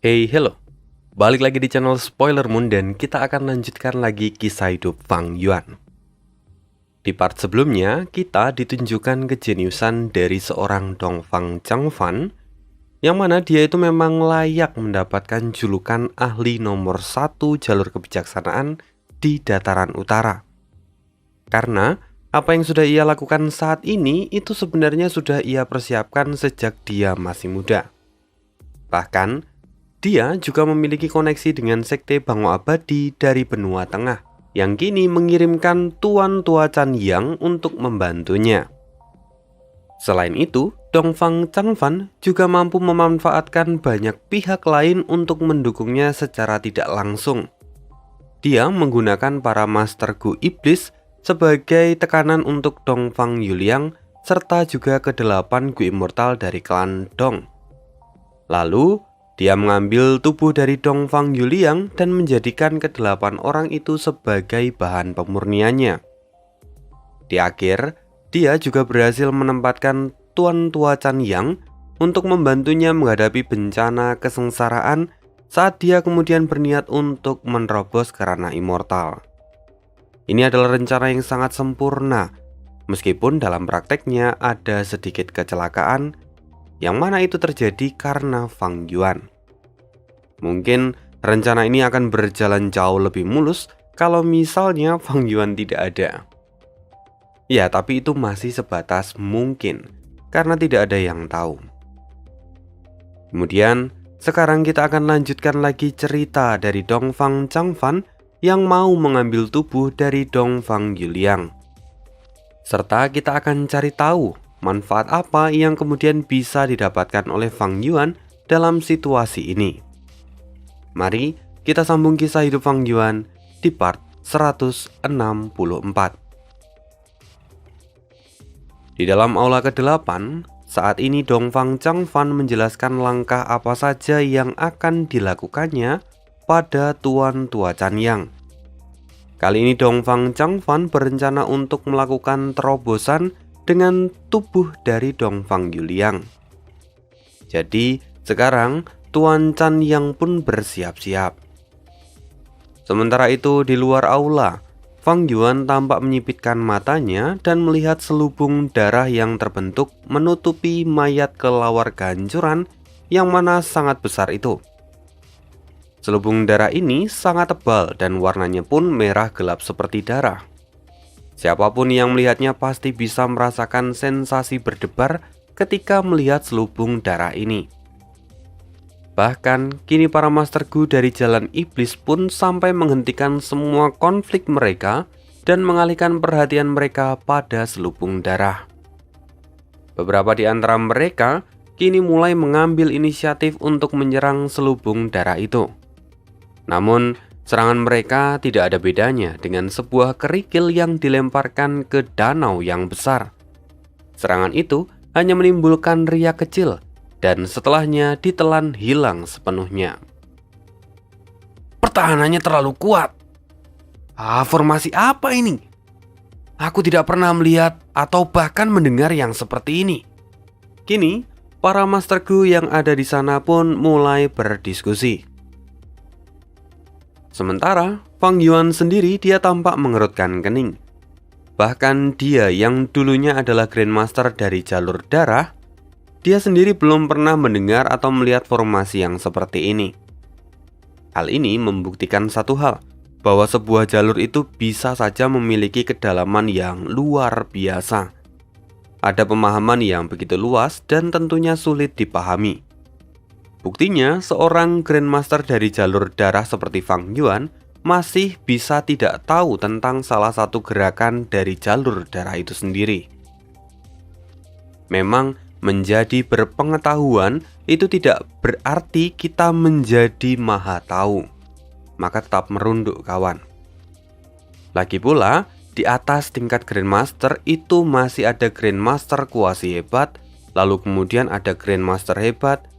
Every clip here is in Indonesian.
Hey, hello. Balik lagi di channel Spoiler Moon dan kita akan lanjutkan lagi kisah hidup Fang Yuan. Di part sebelumnya, kita ditunjukkan kejeniusan dari seorang Dongfang Changfan, yang mana dia itu memang layak mendapatkan julukan ahli nomor 1 jalur kebijaksanaan di dataran utara. Karena apa yang sudah ia lakukan saat ini itu sebenarnya sudah ia persiapkan sejak dia masih muda. Bahkan, dia juga memiliki koneksi dengan Sekte Bango Abadi dari benua tengah, yang kini mengirimkan Tuan Tua Chan Yang untuk membantunya. Selain itu, Dongfang Changfan juga mampu memanfaatkan banyak pihak lain untuk mendukungnya secara tidak langsung. Dia menggunakan para Master Gu Iblis sebagai tekanan untuk Dongfang Yuliang, serta juga ke-8 Gu Immortal dari klan Dong. Lalu, dia mengambil tubuh dari Dongfang Yuliang dan menjadikan ke-8 orang itu sebagai bahan pemurniannya. Di akhir, dia juga berhasil menempatkan Tuan Tua Chan Yang untuk membantunya menghadapi bencana kesengsaraan saat dia kemudian berniat untuk menerobos ke ranah immortal. Ini adalah rencana yang sangat sempurna, meskipun dalam prakteknya ada sedikit kecelakaan, yang mana itu terjadi karena Fang Yuan. Mungkin rencana ini akan berjalan jauh lebih mulus kalau misalnya Fang Yuan tidak ada. Ya, tapi itu masih sebatas mungkin, karena tidak ada yang tahu. Kemudian, sekarang kita akan lanjutkan lagi cerita dari Dongfang Changfan yang mau mengambil tubuh dari Dongfang Yuliang. Serta kita akan cari tahu manfaat apa yang kemudian bisa didapatkan oleh Fang Yuan dalam situasi ini. Mari kita sambung kisah hidup Fang Yuan di part 164. Di dalam aula ke-8, saat ini Dongfang Changfan menjelaskan langkah apa saja yang akan dilakukannya pada Tuan Tua Chan Yang. Kali ini Dongfang Changfan berencana untuk melakukan terobosan dengan tubuh dari Dongfang Yuliang. Jadi sekarang Tuan Chan Yang pun bersiap-siap. Sementara itu di luar aula, Fang Yuan tampak menyipitkan matanya dan melihat selubung darah yang terbentuk menutupi mayat kelawar kehancuran yang mana sangat besar itu. Selubung darah ini sangat tebal dan warnanya pun merah gelap seperti darah. Siapapun yang melihatnya pasti bisa merasakan sensasi berdebar ketika melihat selubung darah ini. Bahkan, kini para Master Gu dari Jalan Iblis pun sampai menghentikan semua konflik mereka dan mengalihkan perhatian mereka pada selubung darah. Beberapa di antara mereka kini mulai mengambil inisiatif untuk menyerang selubung darah itu. Namun, serangan mereka tidak ada bedanya dengan sebuah kerikil yang dilemparkan ke danau yang besar. Serangan itu hanya menimbulkan riak kecil, dan setelahnya ditelan hilang sepenuhnya. Pertahanannya terlalu kuat. Formasi apa ini? Aku tidak pernah melihat atau bahkan mendengar yang seperti ini. Kini, para Master Gu yang ada di sana pun mulai berdiskusi. Sementara, Fang Yuan sendiri dia tampak mengerutkan kening. Bahkan dia yang dulunya adalah Grandmaster dari jalur darah, dia sendiri belum pernah mendengar atau melihat formasi yang seperti ini. Hal ini membuktikan satu hal, bahwa sebuah jalur itu bisa saja memiliki kedalaman yang luar biasa. Ada pemahaman yang begitu luas dan tentunya sulit dipahami. Buktinya, seorang Grandmaster dari jalur darah seperti Fang Yuan masih bisa tidak tahu tentang salah satu gerakan dari jalur darah itu sendiri. Memang, menjadi berpengetahuan itu tidak berarti kita menjadi maha tahu. Maka tetap merunduk kawan. Lagi pula, di atas tingkat Grandmaster itu masih ada Grandmaster kuasi hebat, lalu kemudian ada Grandmaster hebat,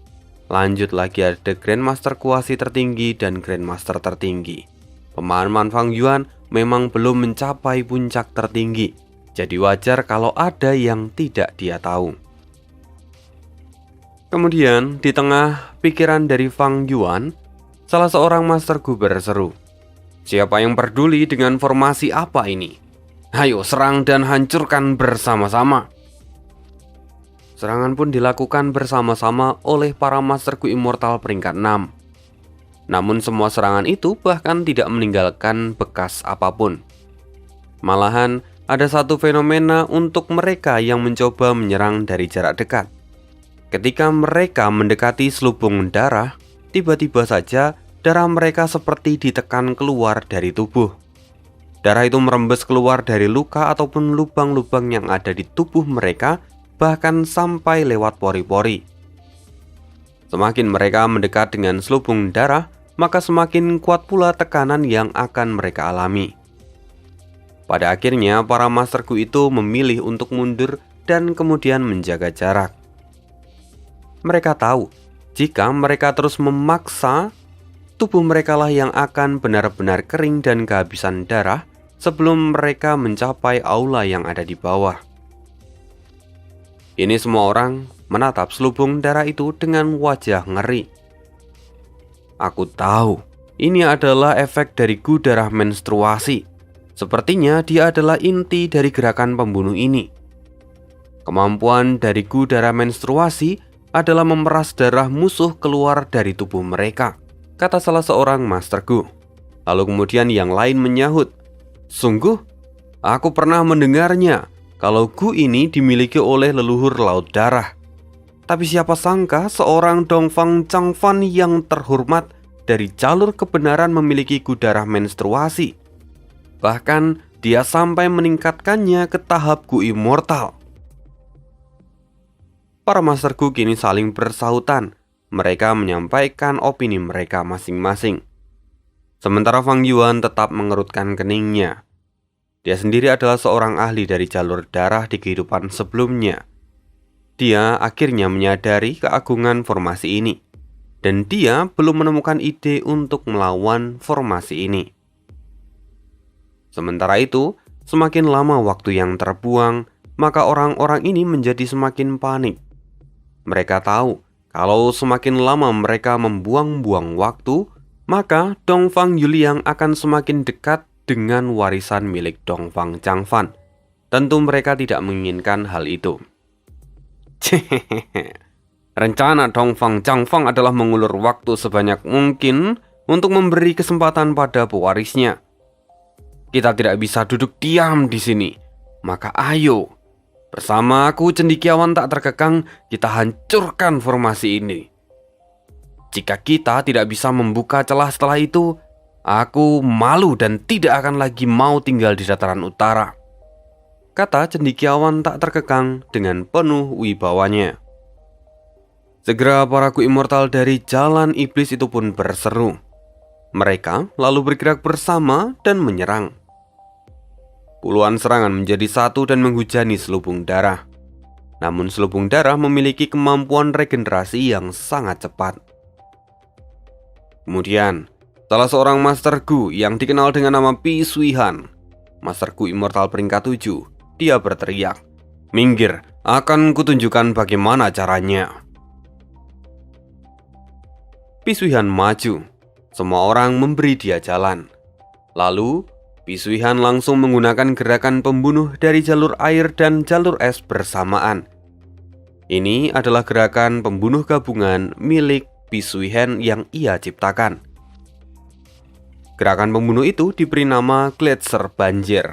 lanjut lagi ada Grandmaster kuasi tertinggi dan Grandmaster tertinggi. Pemahaman Fang Yuan memang belum mencapai puncak tertinggi, jadi wajar kalau ada yang tidak dia tahu. Kemudian di tengah pikiran dari Fang Yuan, salah seorang Master Gu berseru, "Siapa yang peduli dengan formasi apa ini? Ayo serang dan hancurkan bersama-sama." Serangan pun dilakukan bersama-sama oleh para Master Gu Immortal peringkat 6. Namun semua serangan itu bahkan tidak meninggalkan bekas apapun. Malahan ada satu fenomena untuk mereka yang mencoba menyerang dari jarak dekat. Ketika mereka mendekati selubung darah, tiba-tiba saja darah mereka seperti ditekan keluar dari tubuh. Darah itu merembes keluar dari luka ataupun lubang-lubang yang ada di tubuh mereka, bahkan sampai lewat pori-pori. Semakin mereka mendekat dengan selubung darah, maka semakin kuat pula tekanan yang akan mereka alami. Pada akhirnya, para Master Gu itu memilih untuk mundur dan kemudian menjaga jarak. Mereka tahu, jika mereka terus memaksa, tubuh mereka lah yang akan benar-benar kering dan kehabisan darah sebelum mereka mencapai aula yang ada di bawah. Ini semua orang menatap selubung darah itu dengan wajah ngeri. Aku tahu, ini adalah efek dari Gu darah menstruasi. Sepertinya dia adalah inti dari gerakan pembunuh ini. Kemampuan dari Gu darah menstruasi adalah memeras darah musuh keluar dari tubuh mereka, kata salah seorang Master Gu. Lalu kemudian yang lain menyahut, "Sungguh, aku pernah mendengarnya kalau Gu ini dimiliki oleh leluhur laut darah. Tapi siapa sangka seorang Dongfang Changfan yang terhormat dari jalur kebenaran memiliki Gu darah menstruasi. Bahkan dia sampai meningkatkannya ke tahap Gu immortal." Para Master Gu kini saling bersahutan. Mereka menyampaikan opini mereka masing-masing. Sementara Fang Yuan tetap mengerutkan keningnya. Dia sendiri adalah seorang ahli dari jalur darah di kehidupan sebelumnya. Dia akhirnya menyadari keagungan formasi ini, dan dia belum menemukan ide untuk melawan formasi ini. Sementara itu, semakin lama waktu yang terbuang, maka orang-orang ini menjadi semakin panik. Mereka tahu kalau semakin lama mereka membuang-buang waktu, maka Dongfang Yuliang akan semakin dekat dengan warisan milik Dongfang Changfan. Tentu mereka tidak menginginkan hal itu. Rencana Dongfang Changfan adalah mengulur waktu sebanyak mungkin untuk memberi kesempatan pada pewarisnya. Kita tidak bisa duduk diam di sini. Maka ayo, bersama aku cendekiawan tak terkekang, kita hancurkan formasi ini. Jika kita tidak bisa membuka celah setelah itu, aku malu dan tidak akan lagi mau tinggal di dataran utara, kata cendekiawan tak terkekang dengan penuh wibawanya. Segera para Gu immortal dari jalan iblis itu pun berseru. Mereka lalu bergerak bersama dan menyerang. Puluhan serangan menjadi satu dan menghujani selubung darah. Namun selubung darah memiliki kemampuan regenerasi yang sangat cepat. Kemudian, salah seorang Master Gu yang dikenal dengan nama Pi Suihan, Master Gu Immortal peringkat 7, dia berteriak, "Minggir, akan kutunjukkan bagaimana caranya." Pi Suihan maju. Semua orang memberi dia jalan. Lalu, Pi Suihan langsung menggunakan gerakan pembunuh dari jalur air dan jalur es bersamaan. Ini adalah gerakan pembunuh gabungan milik Pi Suihan yang ia ciptakan. Gerakan pembunuh itu diberi nama Gletser Banjir.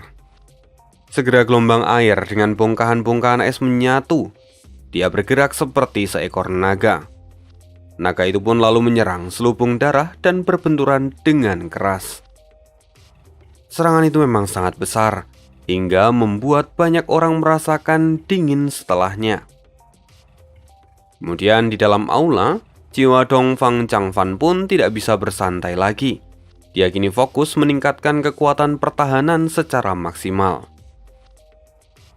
Segera gelombang air dengan bongkahan-bongkahan es menyatu. Dia bergerak seperti seekor naga. Naga itu pun lalu menyerang selubung darah dan berbenturan dengan keras. Serangan itu memang sangat besar, hingga membuat banyak orang merasakan dingin setelahnya. Kemudian di dalam aula, jiwa Dongfang Changfan pun tidak bisa bersantai lagi. Dia kini fokus meningkatkan kekuatan pertahanan secara maksimal.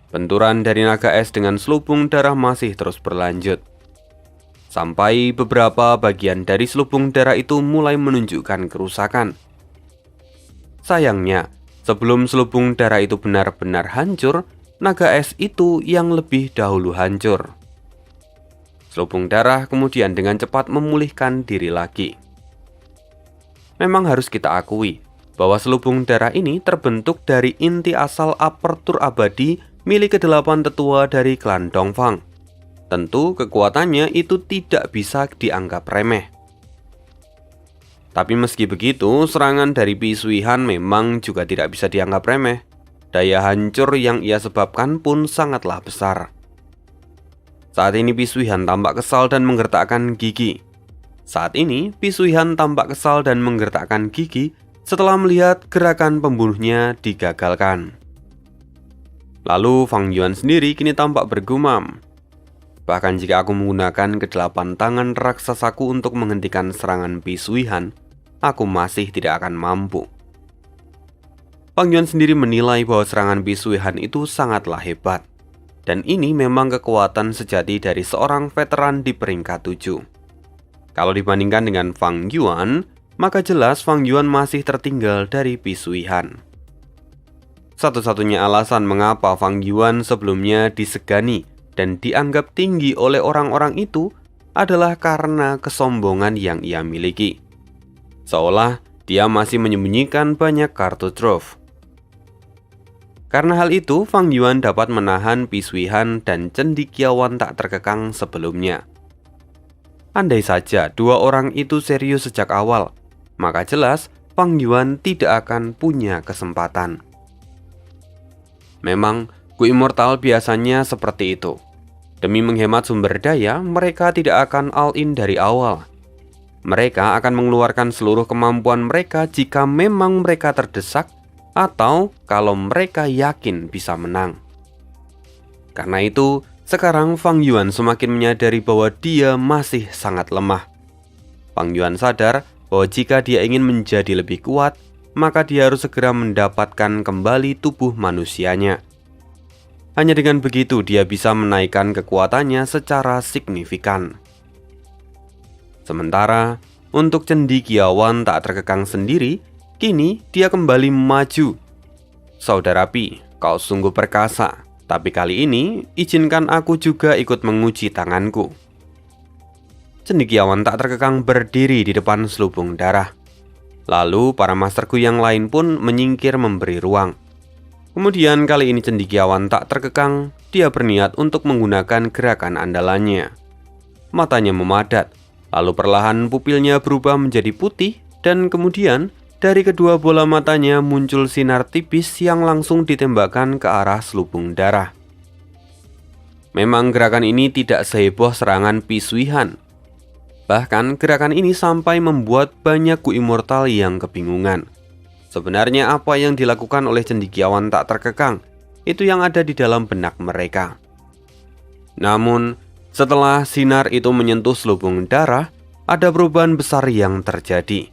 Benturan dari naga es dengan selubung darah masih terus berlanjut. Sampai beberapa bagian dari selubung darah itu mulai menunjukkan kerusakan. Sayangnya, sebelum selubung darah itu benar-benar hancur, naga es itu yang lebih dahulu hancur. Selubung darah kemudian dengan cepat memulihkan diri lagi. Memang harus kita akui bahwa selubung darah ini terbentuk dari inti asal apertur abadi milik kedelapan tetua dari klan Dongfang. Tentu kekuatannya itu tidak bisa dianggap remeh. Tapi meski begitu, serangan dari Pisuihan memang juga tidak bisa dianggap remeh. Daya hancur yang ia sebabkan pun sangatlah besar. Saat ini Pisuihan tampak kesal dan menggertakkan gigi. Setelah melihat gerakan pembunuhnya digagalkan. Lalu Fang Yuan sendiri kini tampak bergumam. Bahkan jika aku menggunakan ke-8 tangan raksasaku untuk menghentikan serangan Pisuihan, aku masih tidak akan mampu. Fang Yuan sendiri menilai bahwa serangan Pisuihan itu sangatlah hebat. Dan ini memang kekuatan sejati dari seorang veteran di peringkat 7. Kalau dibandingkan dengan Fang Yuan, maka jelas Fang Yuan masih tertinggal dari Pisuihan. Satu-satunya alasan mengapa Fang Yuan sebelumnya disegani dan dianggap tinggi oleh orang-orang itu adalah karena kesombongan yang ia miliki. Seolah dia masih menyembunyikan banyak kartu truf. Karena hal itu, Fang Yuan dapat menahan Pisuihan dan cendekiawan tak terkekang sebelumnya. Andai saja dua orang itu serius sejak awal, maka jelas Fang Yuan tidak akan punya kesempatan. Memang, Gu Immortal biasanya seperti itu. Demi menghemat sumber daya, mereka tidak akan all-in dari awal. Mereka akan mengeluarkan seluruh kemampuan mereka jika memang mereka terdesak atau kalau mereka yakin bisa menang. Karena itu, sekarang Fang Yuan semakin menyadari bahwa dia masih sangat lemah. Fang Yuan sadar bahwa jika dia ingin menjadi lebih kuat, maka dia harus segera mendapatkan kembali tubuh manusianya. Hanya dengan begitu dia bisa menaikkan kekuatannya secara signifikan. Sementara, untuk cendekiawan tak terkekang sendiri, kini dia kembali maju. Saudara Pi, kau sungguh perkasa, tapi kali ini izinkan aku juga ikut menguji tanganku. Cendekiawan tak terkekang berdiri di depan selubung darah. Lalu para masterku yang lain pun menyingkir memberi ruang. Kemudian kali ini cendekiawan tak terkekang, dia berniat untuk menggunakan gerakan andalannya. Matanya memadat, lalu perlahan pupilnya berubah menjadi putih dan kemudian dari kedua bola matanya muncul sinar tipis yang langsung ditembakkan ke arah selubung darah. Memang gerakan ini tidak seheboh serangan Pisuihan. Bahkan gerakan ini sampai membuat banyak Gu Immortal yang kebingungan. Sebenarnya apa yang dilakukan oleh cendekiawan tak terkekang, itu yang ada di dalam benak mereka. Namun, setelah sinar itu menyentuh selubung darah, ada perubahan besar yang terjadi.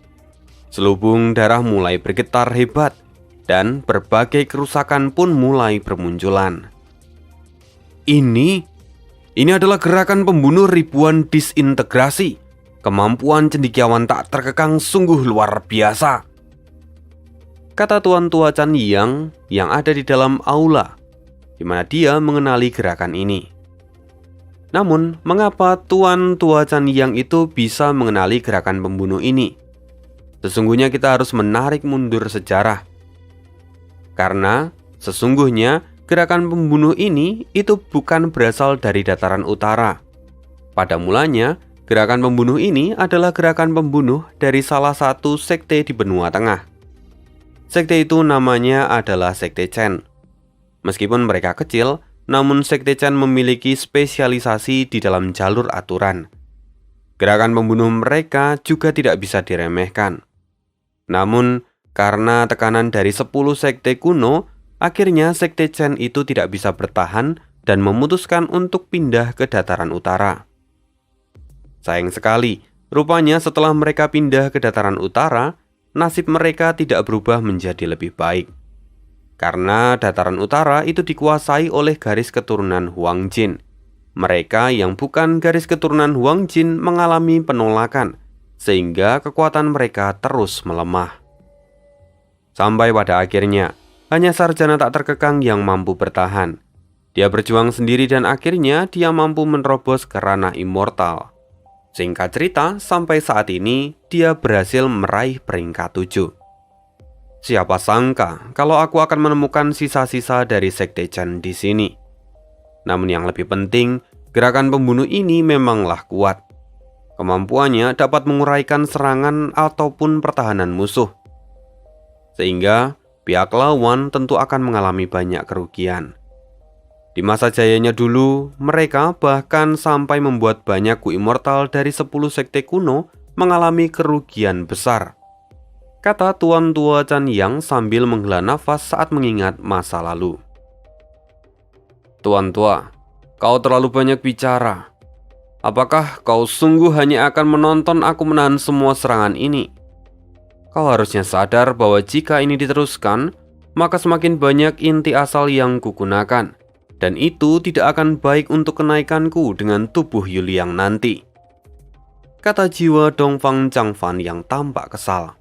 Selubung darah mulai bergetar hebat, dan berbagai kerusakan pun mulai bermunculan. Ini adalah gerakan pembunuh ribuan disintegrasi. Kemampuan cendekiawan tak terkekang sungguh luar biasa, kata Tuan Tua Chan yang ada di dalam aula, di mana dia mengenali gerakan ini. Namun, mengapa Tuan Tua Chan yang itu bisa mengenali gerakan pembunuh ini? Sesungguhnya kita harus menarik mundur sejarah. Karena sesungguhnya gerakan pembunuh ini itu bukan berasal dari dataran utara. Pada mulanya, gerakan pembunuh ini adalah gerakan pembunuh dari salah satu sekte di benua tengah. Sekte itu namanya adalah Sekte Chen. Meskipun mereka kecil, namun Sekte Chen memiliki spesialisasi di dalam jalur aturan. Gerakan pembunuh mereka juga tidak bisa diremehkan. Namun, karena tekanan dari 10 sekte kuno, akhirnya Sekte Chen itu tidak bisa bertahan dan memutuskan untuk pindah ke dataran utara. Sayang sekali, rupanya setelah mereka pindah ke dataran utara, nasib mereka tidak berubah menjadi lebih baik. Karena dataran utara itu dikuasai oleh garis keturunan Huang Jin. Mereka yang bukan garis keturunan Huang Jin mengalami penolakan, sehingga kekuatan mereka terus melemah. Sampai pada akhirnya, hanya sarjana tak terkekang yang mampu bertahan. Dia berjuang sendiri dan akhirnya dia mampu menerobos ke ranah immortal. Singkat cerita, sampai saat ini dia berhasil meraih peringkat 7. Siapa sangka kalau aku akan menemukan sisa-sisa dari Sekte Chen di sini. Namun yang lebih penting, gerakan pembunuh ini memanglah kuat. Kemampuannya dapat menguraikan serangan ataupun pertahanan musuh. Sehingga pihak lawan tentu akan mengalami banyak kerugian. Di masa jayanya dulu, mereka bahkan sampai membuat banyak Gu Immortal dari 10 sekte kuno mengalami kerugian besar. Kata Tuan Tua Chan Yang sambil menghela nafas saat mengingat masa lalu. Tuan Tua, kau terlalu banyak bicara. Apakah kau sungguh hanya akan menonton aku menahan semua serangan ini? Kau harusnya sadar bahwa jika ini diteruskan, maka semakin banyak inti asal yang kugunakan. Dan itu tidak akan baik untuk kenaikanku dengan tubuh Yuliang nanti. Kata jiwa Dongfang Changfan yang tampak kesal.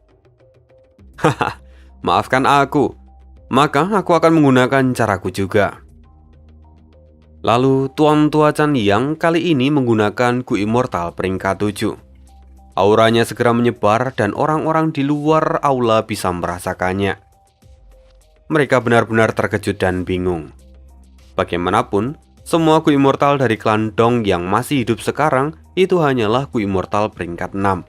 Haha, maafkan aku. Maka aku akan menggunakan caraku juga. Lalu Tuan Tua Chan Yang kali ini menggunakan Gu Immortal peringkat 7. Auranya segera menyebar dan orang-orang di luar aula bisa merasakannya. Mereka benar-benar terkejut dan bingung. Bagaimanapun, semua Gu Immortal dari klan Dong yang masih hidup sekarang itu hanyalah Gu Immortal peringkat 6.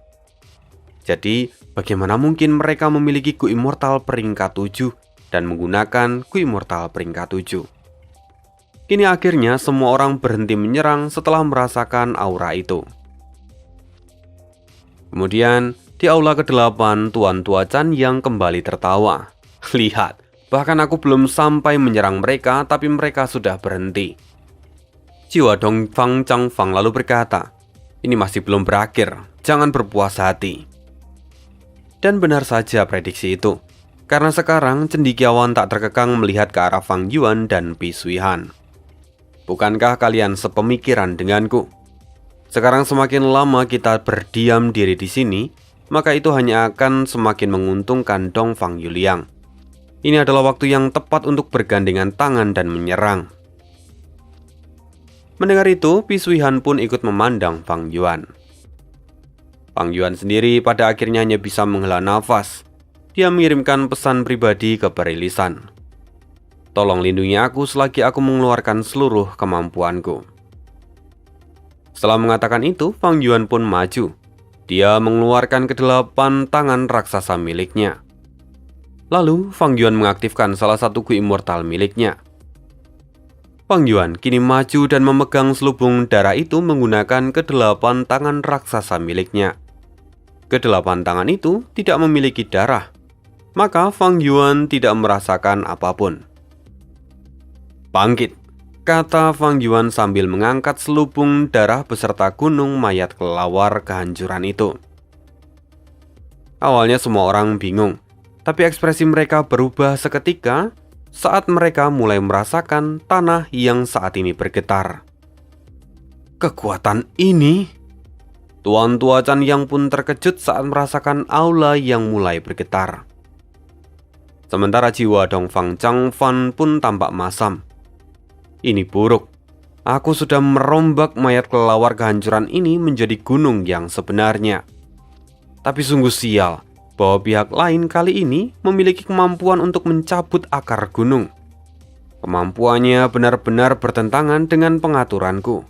Jadi, bagaimana mungkin mereka memiliki Gu Immortal peringkat 7 dan menggunakan Gu Immortal peringkat 7? Kini akhirnya semua orang berhenti menyerang setelah merasakan aura itu. Kemudian, di aula ke-8, Tuan Tua Chan yang kembali tertawa. Lihat, bahkan aku belum sampai menyerang mereka, tapi mereka sudah berhenti. Jiwa Dongfang Changfang lalu berkata, ini masih belum berakhir, jangan berpuas hati. Dan benar saja prediksi itu, karena sekarang cendekiawan tak terkekang melihat ke arah Fang Yuan dan Pi Suihan. Bukankah kalian sepemikiran denganku? Sekarang semakin lama kita berdiam diri di sini, maka itu hanya akan semakin menguntungkan Dongfang Yuliang. Ini adalah waktu yang tepat untuk bergandengan tangan dan menyerang. Mendengar itu, Pi Suihan pun ikut memandang Fang Yuan. Fang Yuan sendiri pada akhirnya hanya bisa menghela nafas. Dia mengirimkan pesan pribadi ke Perilisan. Tolong lindungi aku selagi aku mengeluarkan seluruh kemampuanku. Setelah mengatakan itu, Fang Yuan pun maju. Dia mengeluarkan ke-8 tangan raksasa miliknya. Lalu, Fang Yuan mengaktifkan salah satu Gu Immortal miliknya. Fang Yuan kini maju dan memegang selubung darah itu menggunakan ke-8 tangan raksasa miliknya. Ke-8 tangan itu tidak memiliki darah, maka Fang Yuan tidak merasakan apapun. Bangkit, kata Fang Yuan sambil mengangkat selubung darah beserta gunung mayat kelelawar kehancuran itu. Awalnya semua orang bingung. Tapi ekspresi mereka berubah seketika saat mereka mulai merasakan tanah yang saat ini bergetar. Kekuatan ini? Tuan Tua Chan Yang pun terkejut saat merasakan aula yang mulai bergetar. Sementara jiwa Dongfang Changfan pun tampak masam. Ini buruk. Aku sudah merombak mayat kelelawar kehancuran ini menjadi gunung yang sebenarnya. Tapi sungguh sial bahwa pihak lain kali ini memiliki kemampuan untuk mencabut akar gunung. Kemampuannya benar-benar bertentangan dengan pengaturanku.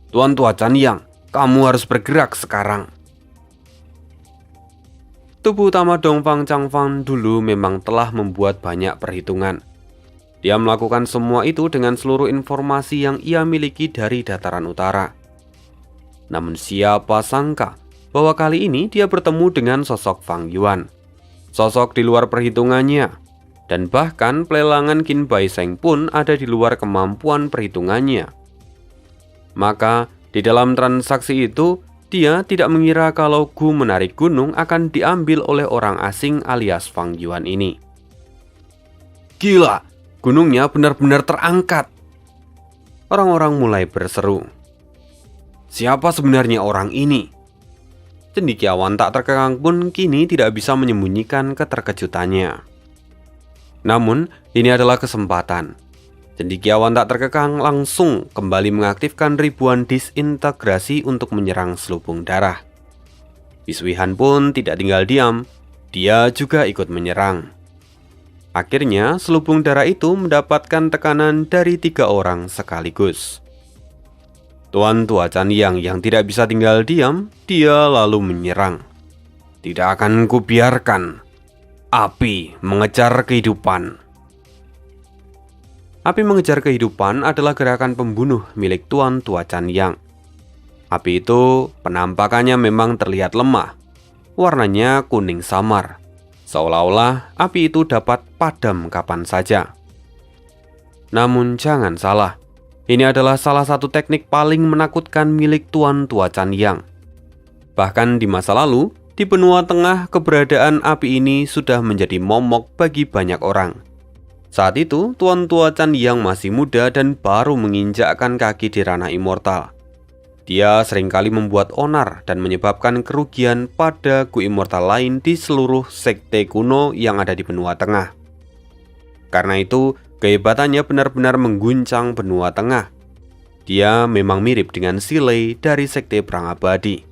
Tuan Tua Chan Yang, kamu harus bergerak sekarang. Tubuh utama Dongfang Changfan dulu memang telah membuat banyak perhitungan. Dia melakukan semua itu dengan seluruh informasi yang ia miliki dari dataran utara. Namun siapa sangka bahwa kali ini dia bertemu dengan sosok Fang Yuan. Sosok di luar perhitungannya. Dan bahkan pelelangan Qin Bai Sheng pun ada di luar kemampuan perhitungannya. Maka di dalam transaksi itu, dia tidak mengira kalau Gu menarik gunung akan diambil oleh orang asing alias Fang Yuan ini. Gila, gunungnya benar-benar terangkat. Orang-orang mulai berseru. Siapa sebenarnya orang ini? Cendekiawan tak terkekang pun kini tidak bisa menyembunyikan keterkejutannya. Namun, ini adalah kesempatan. Cendekiawan tak terkekang langsung kembali mengaktifkan ribuan disintegrasi untuk menyerang selubung darah. Pisuihan pun tidak tinggal diam, dia juga ikut menyerang. Akhirnya, selubung darah itu mendapatkan tekanan dari 3 orang sekaligus. Tuan Tua Chanyang yang tidak bisa tinggal diam, dia lalu menyerang. Tidak akan kubiarkan api mengejar kehidupan. Api mengejar kehidupan adalah gerakan pembunuh milik Tuan Tua Chanyang. Api itu penampakannya memang terlihat lemah. Warnanya kuning samar. Seolah-olah api itu dapat padam kapan saja. Namun jangan salah. Ini adalah salah satu teknik paling menakutkan milik Tuan Tua Chanyang. Bahkan di masa lalu, di benua tengah keberadaan api ini sudah menjadi momok bagi banyak orang. Saat itu, Tuan Tua Chanyang masih muda dan baru menginjakkan kaki di ranah immortal. Dia seringkali membuat onar dan menyebabkan kerugian pada Gu Immortal lain di seluruh sekte kuno yang ada di benua tengah. Karena itu, kehebatannya benar-benar mengguncang benua tengah. Dia memang mirip dengan Silei dari sekte perang abadi.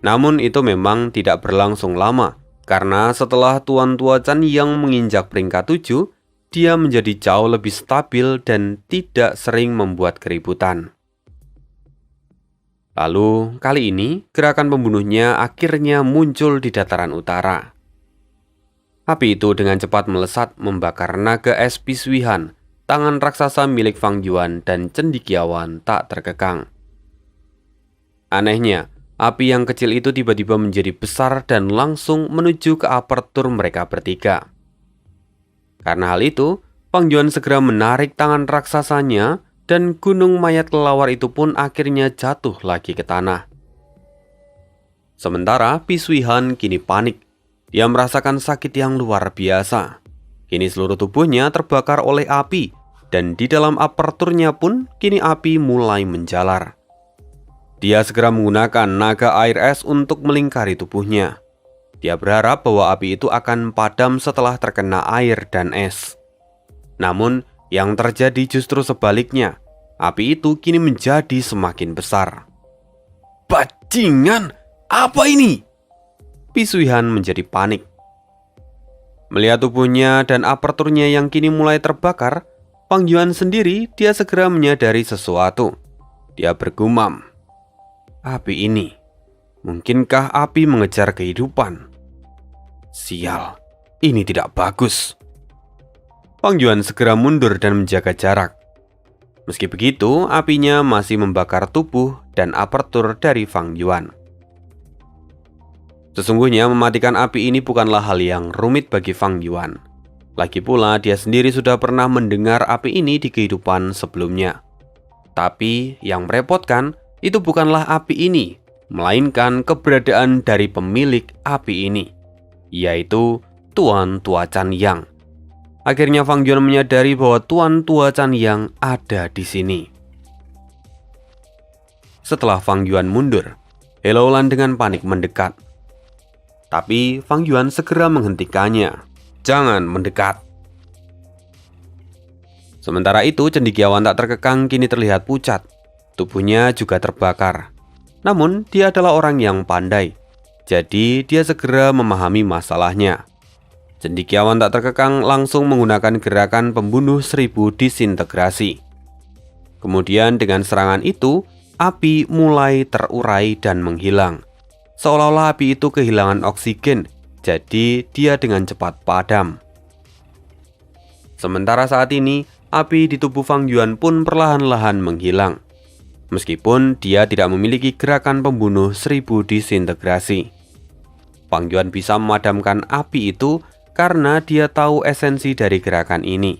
Namun itu memang tidak berlangsung lama, karena setelah Tuan Tua Chanyang menginjak peringkat 7, dia menjadi jauh lebih stabil dan tidak sering membuat keributan. Lalu, kali ini, gerakan pembunuhnya akhirnya muncul di dataran utara. Api itu dengan cepat melesat membakar naga es Pisuihan, tangan raksasa milik Fang Yuan dan cendekiawan tak terkekang. Anehnya, api yang kecil itu tiba-tiba menjadi besar dan langsung menuju ke apertur mereka bertiga. Karena hal itu, Fang Yuan segera menarik tangan raksasanya dan gunung mayat kelelawar itu pun akhirnya jatuh lagi ke tanah. Sementara Pisuihan kini panik. Dia merasakan sakit yang luar biasa. Kini seluruh tubuhnya terbakar oleh api, dan di dalam aperturnya pun kini api mulai menjalar. Dia segera menggunakan naga air es untuk melingkari tubuhnya. Dia berharap bahwa api itu akan padam setelah terkena air dan es. Namun, yang terjadi justru sebaliknya. Api itu kini menjadi semakin besar. Bajingan, apa ini? Pisuihan menjadi panik. Melihat tubuhnya dan aperturnya yang kini mulai terbakar, Fang Yuan sendiri dia segera menyadari sesuatu. Dia bergumam. Api ini, mungkinkah api mengejar kehidupan? Sial, ini tidak bagus. Fang Yuan segera mundur dan menjaga jarak. Meski begitu, apinya masih membakar tubuh dan apertur dari Fang Yuan. Sesungguhnya mematikan api ini bukanlah hal yang rumit bagi Fang Yuan. Lagi pula dia sendiri sudah pernah mendengar api ini di kehidupan sebelumnya. Tapi yang merepotkan itu bukanlah api ini, melainkan keberadaan dari pemilik api ini, yaitu Tuan Tua Chanyang. Akhirnya Fang Yuan menyadari bahwa Tuan Tua Chanyang ada di sini. Setelah Fang Yuan mundur, Helloulan dengan panik mendekat. Tapi Fang Yuan segera menghentikannya. Jangan mendekat. Sementara itu, cendekiawan tak terkekang kini terlihat pucat. Tubuhnya juga terbakar. Namun, dia adalah orang yang pandai. Jadi, dia segera memahami masalahnya. Cendekiawan tak terkekang langsung menggunakan gerakan pembunuh 1000 disintegrasi. Kemudian dengan serangan itu, api mulai terurai dan menghilang. Seolah-olah api itu kehilangan oksigen, jadi dia dengan cepat padam. Sementara saat ini, api di tubuh Fang Yuan pun perlahan-lahan menghilang. Meskipun dia tidak memiliki gerakan pembunuh 1000 disintegrasi. Fang Yuan bisa memadamkan api itu karena dia tahu esensi dari gerakan ini.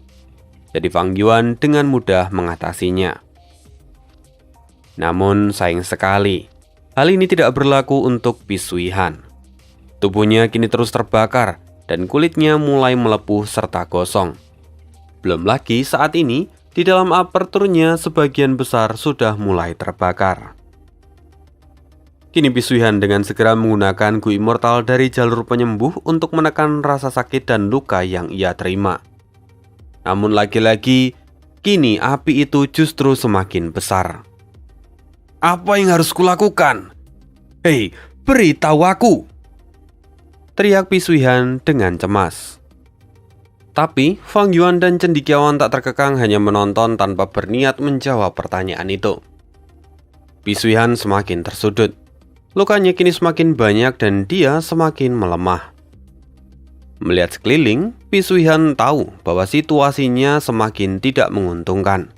Jadi Fang Yuan dengan mudah mengatasinya. Namun sayang sekali, hal ini tidak berlaku untuk Pisuihan. Tubuhnya kini terus terbakar dan kulitnya mulai melepuh serta gosong. Belum lagi saat ini, di dalam aperturnya sebagian besar sudah mulai terbakar. Kini Pisuihan dengan segera menggunakan Gu Immortal dari jalur penyembuh untuk menekan rasa sakit dan luka yang ia terima. Namun lagi-lagi, kini api itu justru semakin besar. "Apa yang harus kulakukan? Hei, beritahu aku!" teriak Pisuihan dengan cemas. Tapi Fang Yuan dan cendekiawan tak terkekang hanya menonton tanpa berniat menjawab pertanyaan itu. Pisuihan semakin tersudut. Lukanya kini semakin banyak dan dia semakin melemah. Melihat sekeliling, Pisuihan tahu bahwa situasinya semakin tidak menguntungkan.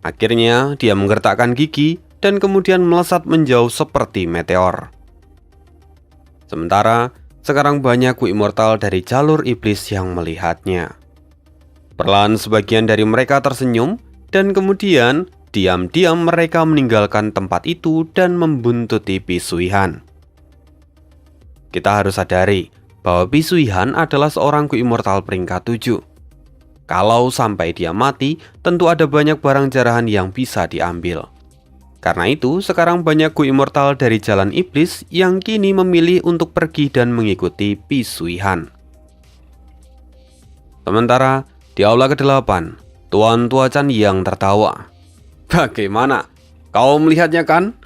Akhirnya, dia menggertakkan gigi dan kemudian melesat menjauh seperti meteor. Sementara, sekarang banyak Gu Immortal dari jalur iblis yang melihatnya. Perlahan sebagian dari mereka tersenyum dan kemudian diam-diam mereka meninggalkan tempat itu dan membuntuti Pisuihan. Kita harus sadari bahwa Pisuihan adalah seorang Gu Immortal peringkat 7. Kalau sampai dia mati, tentu ada banyak barang jarahan yang bisa diambil. Karena itu, sekarang banyak Gu Immortal dari jalan iblis yang kini memilih untuk pergi dan mengikuti Pisuihan. Sementara, di aula ke-8, Tuan Tua Chan yang tertawa. "Bagaimana? Kau melihatnya kan?"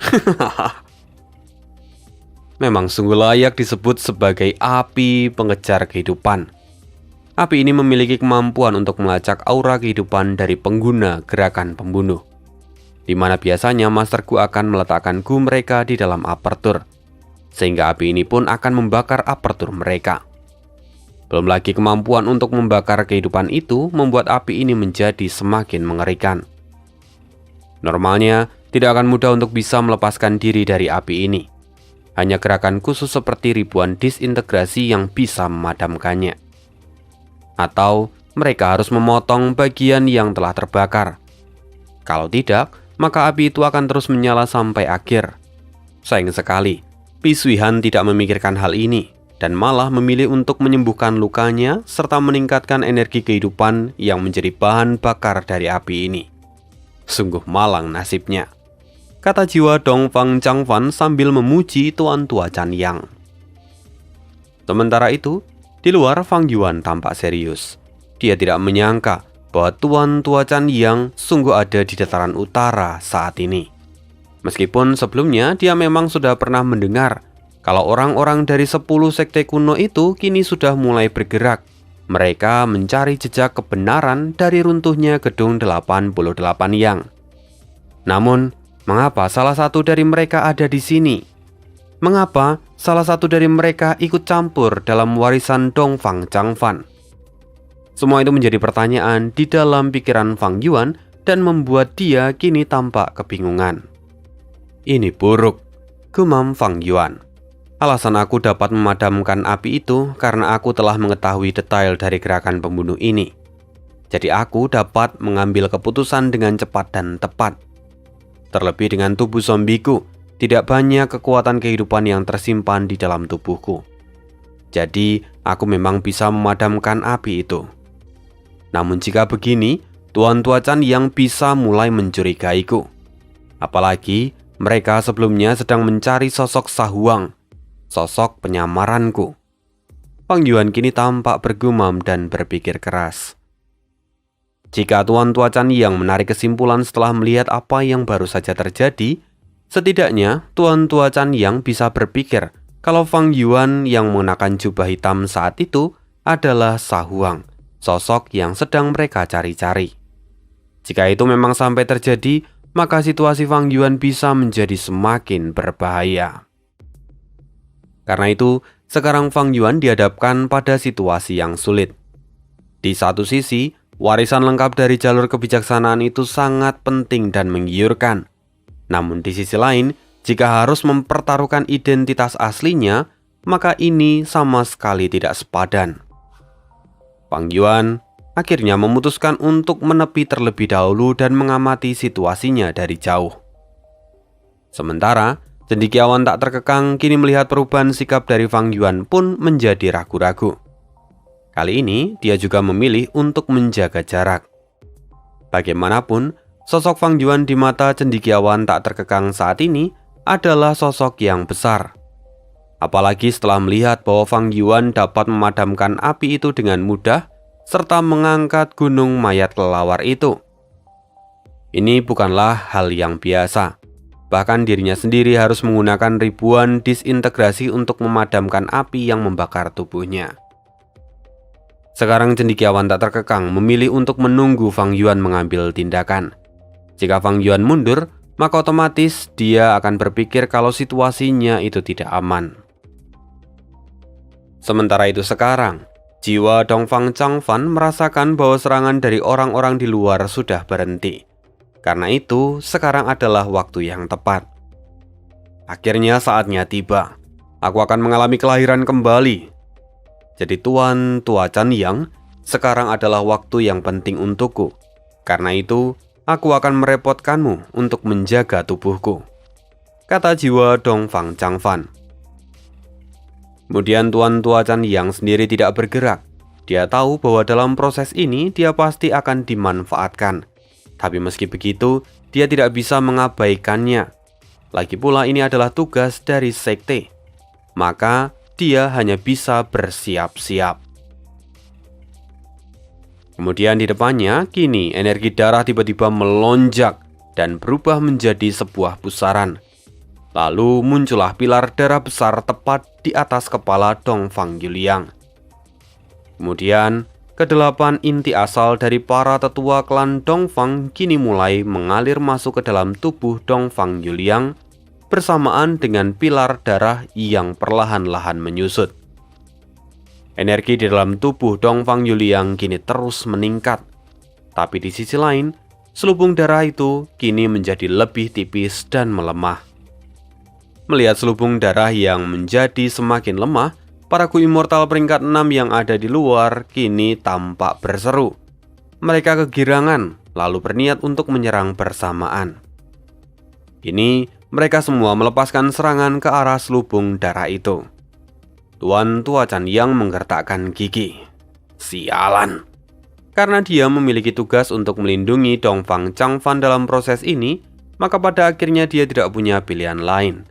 Memang sungguh layak disebut sebagai api pengejar kehidupan. Api ini memiliki kemampuan untuk melacak aura kehidupan dari pengguna gerakan pembunuh, di mana biasanya Master Gu akan meletakkan Gu mereka di dalam apertur, sehingga api ini pun akan membakar apertur mereka. Belum lagi kemampuan untuk membakar kehidupan itu membuat api ini menjadi semakin mengerikan. Normalnya, tidak akan mudah untuk bisa melepaskan diri dari api ini. Hanya gerakan khusus seperti ribuan disintegrasi yang bisa memadamkannya. Atau mereka harus memotong bagian yang telah terbakar. Kalau tidak, maka api itu akan terus menyala sampai akhir. Sayang sekali, Pisuihan tidak memikirkan hal ini dan malah memilih untuk menyembuhkan lukanya serta meningkatkan energi kehidupan yang menjadi bahan bakar dari api ini. Sungguh malang nasibnya, kata jiwa Dongfang Changfan sambil memuji Tuan Tua Chan Yang. Sementara itu, di luar Fang Yuan tampak serius. Dia tidak menyangka bahwa Tuan Tua Chan Yang sungguh ada di dataran utara saat ini. Meskipun sebelumnya dia memang sudah pernah mendengar kalau orang-orang dari 10 sekte kuno itu kini sudah mulai bergerak. Mereka mencari jejak kebenaran dari runtuhnya gedung 88 Yang. Namun, mengapa salah satu dari mereka ada di sini? Mengapa salah satu dari mereka ikut campur dalam warisan Dongfang Changfan? Semua itu menjadi pertanyaan di dalam pikiran Fang Yuan dan membuat dia kini tampak kebingungan. "Ini buruk," gumam Fang Yuan. "Alasan aku dapat memadamkan api itu karena aku telah mengetahui detail dari gerakan pembunuh ini. Jadi aku dapat mengambil keputusan dengan cepat dan tepat. Terlebih dengan tubuh zombiku, tidak banyak kekuatan kehidupan yang tersimpan di dalam tubuhku. Jadi, aku memang bisa memadamkan api itu. Namun jika begini, Tuan Tua Chan yang bisa mulai mencurigaiku. Apalagi, mereka sebelumnya sedang mencari sosok Sahuang, sosok penyamaranku." Fang Yuan kini tampak bergumam dan berpikir keras. Jika Tuan Tua Chan yang menarik kesimpulan setelah melihat apa yang baru saja terjadi, setidaknya Tuan Tua Chan yang bisa berpikir kalau Fang Yuan yang mengenakan jubah hitam saat itu adalah Sahuang, sosok yang sedang mereka cari-cari. Jika itu memang sampai terjadi, maka situasi Fang Yuan bisa menjadi semakin berbahaya. Karena itu, sekarang Fang Yuan dihadapkan pada situasi yang sulit. Di satu sisi, warisan lengkap dari jalur kebijaksanaan itu sangat penting dan menggiurkan. Namun di sisi lain, jika harus mempertaruhkan identitas aslinya, maka ini sama sekali tidak sepadan. Fang Yuan akhirnya memutuskan untuk menepi terlebih dahulu dan mengamati situasinya dari jauh. Sementara, cendekiawan tak terkekang kini melihat perubahan sikap dari Fang Yuan pun menjadi ragu-ragu. Kali ini, dia juga memilih untuk menjaga jarak. Bagaimanapun, sosok Fang Yuan di mata cendekiawan tak terkekang saat ini adalah sosok yang besar. Apalagi setelah melihat bahwa Fang Yuan dapat memadamkan api itu dengan mudah, serta mengangkat gunung mayat kelelawar itu. Ini bukanlah hal yang biasa. Bahkan dirinya sendiri harus menggunakan ribuan disintegrasi untuk memadamkan api yang membakar tubuhnya. Sekarang cendekiawan tak terkekang memilih untuk menunggu Fang Yuan mengambil tindakan. Jika Fang Yuan mundur, maka otomatis dia akan berpikir kalau situasinya itu tidak aman. Sementara itu sekarang, jiwa Dongfang Changfan merasakan bahwa serangan dari orang-orang di luar sudah berhenti. Karena itu, sekarang adalah waktu yang tepat. Akhirnya saatnya tiba. Aku akan mengalami kelahiran kembali. Jadi Tuan Tua Chanyang, sekarang adalah waktu yang penting untukku. Karena itu, aku akan merepotkanmu untuk menjaga tubuhku, kata jiwa Dongfang Changfan. Kemudian Tuan Tua Chanyang sendiri tidak bergerak. Dia tahu bahwa dalam proses ini dia pasti akan dimanfaatkan. Tapi meski begitu, dia tidak bisa mengabaikannya. Lagi pula ini adalah tugas dari sekte. Maka dia hanya bisa bersiap-siap. Kemudian di depannya, kini energi darah tiba-tiba melonjak dan berubah menjadi sebuah pusaran. Lalu muncullah pilar darah besar tepat di atas kepala Dongfang Yuliang. Kemudian, kedelapan inti asal dari para tetua klan Dongfang kini mulai mengalir masuk ke dalam tubuh Dongfang Yuliang bersamaan dengan pilar darah yang perlahan-lahan menyusut. Energi di dalam tubuh Dongfang Yuliang kini terus meningkat. Tapi di sisi lain, selubung darah itu kini menjadi lebih tipis dan melemah. Melihat selubung darah yang menjadi semakin lemah, para Gu Immortal peringkat 6 yang ada di luar kini tampak berseru. Mereka kegirangan, lalu berniat untuk menyerang bersamaan. Kini, mereka semua melepaskan serangan ke arah selubung darah itu. Tuan Tua Chanyang menggertakkan gigi. Sialan! Karena dia memiliki tugas untuk melindungi Dongfang Changfan dalam proses ini, maka pada akhirnya dia tidak punya pilihan lain.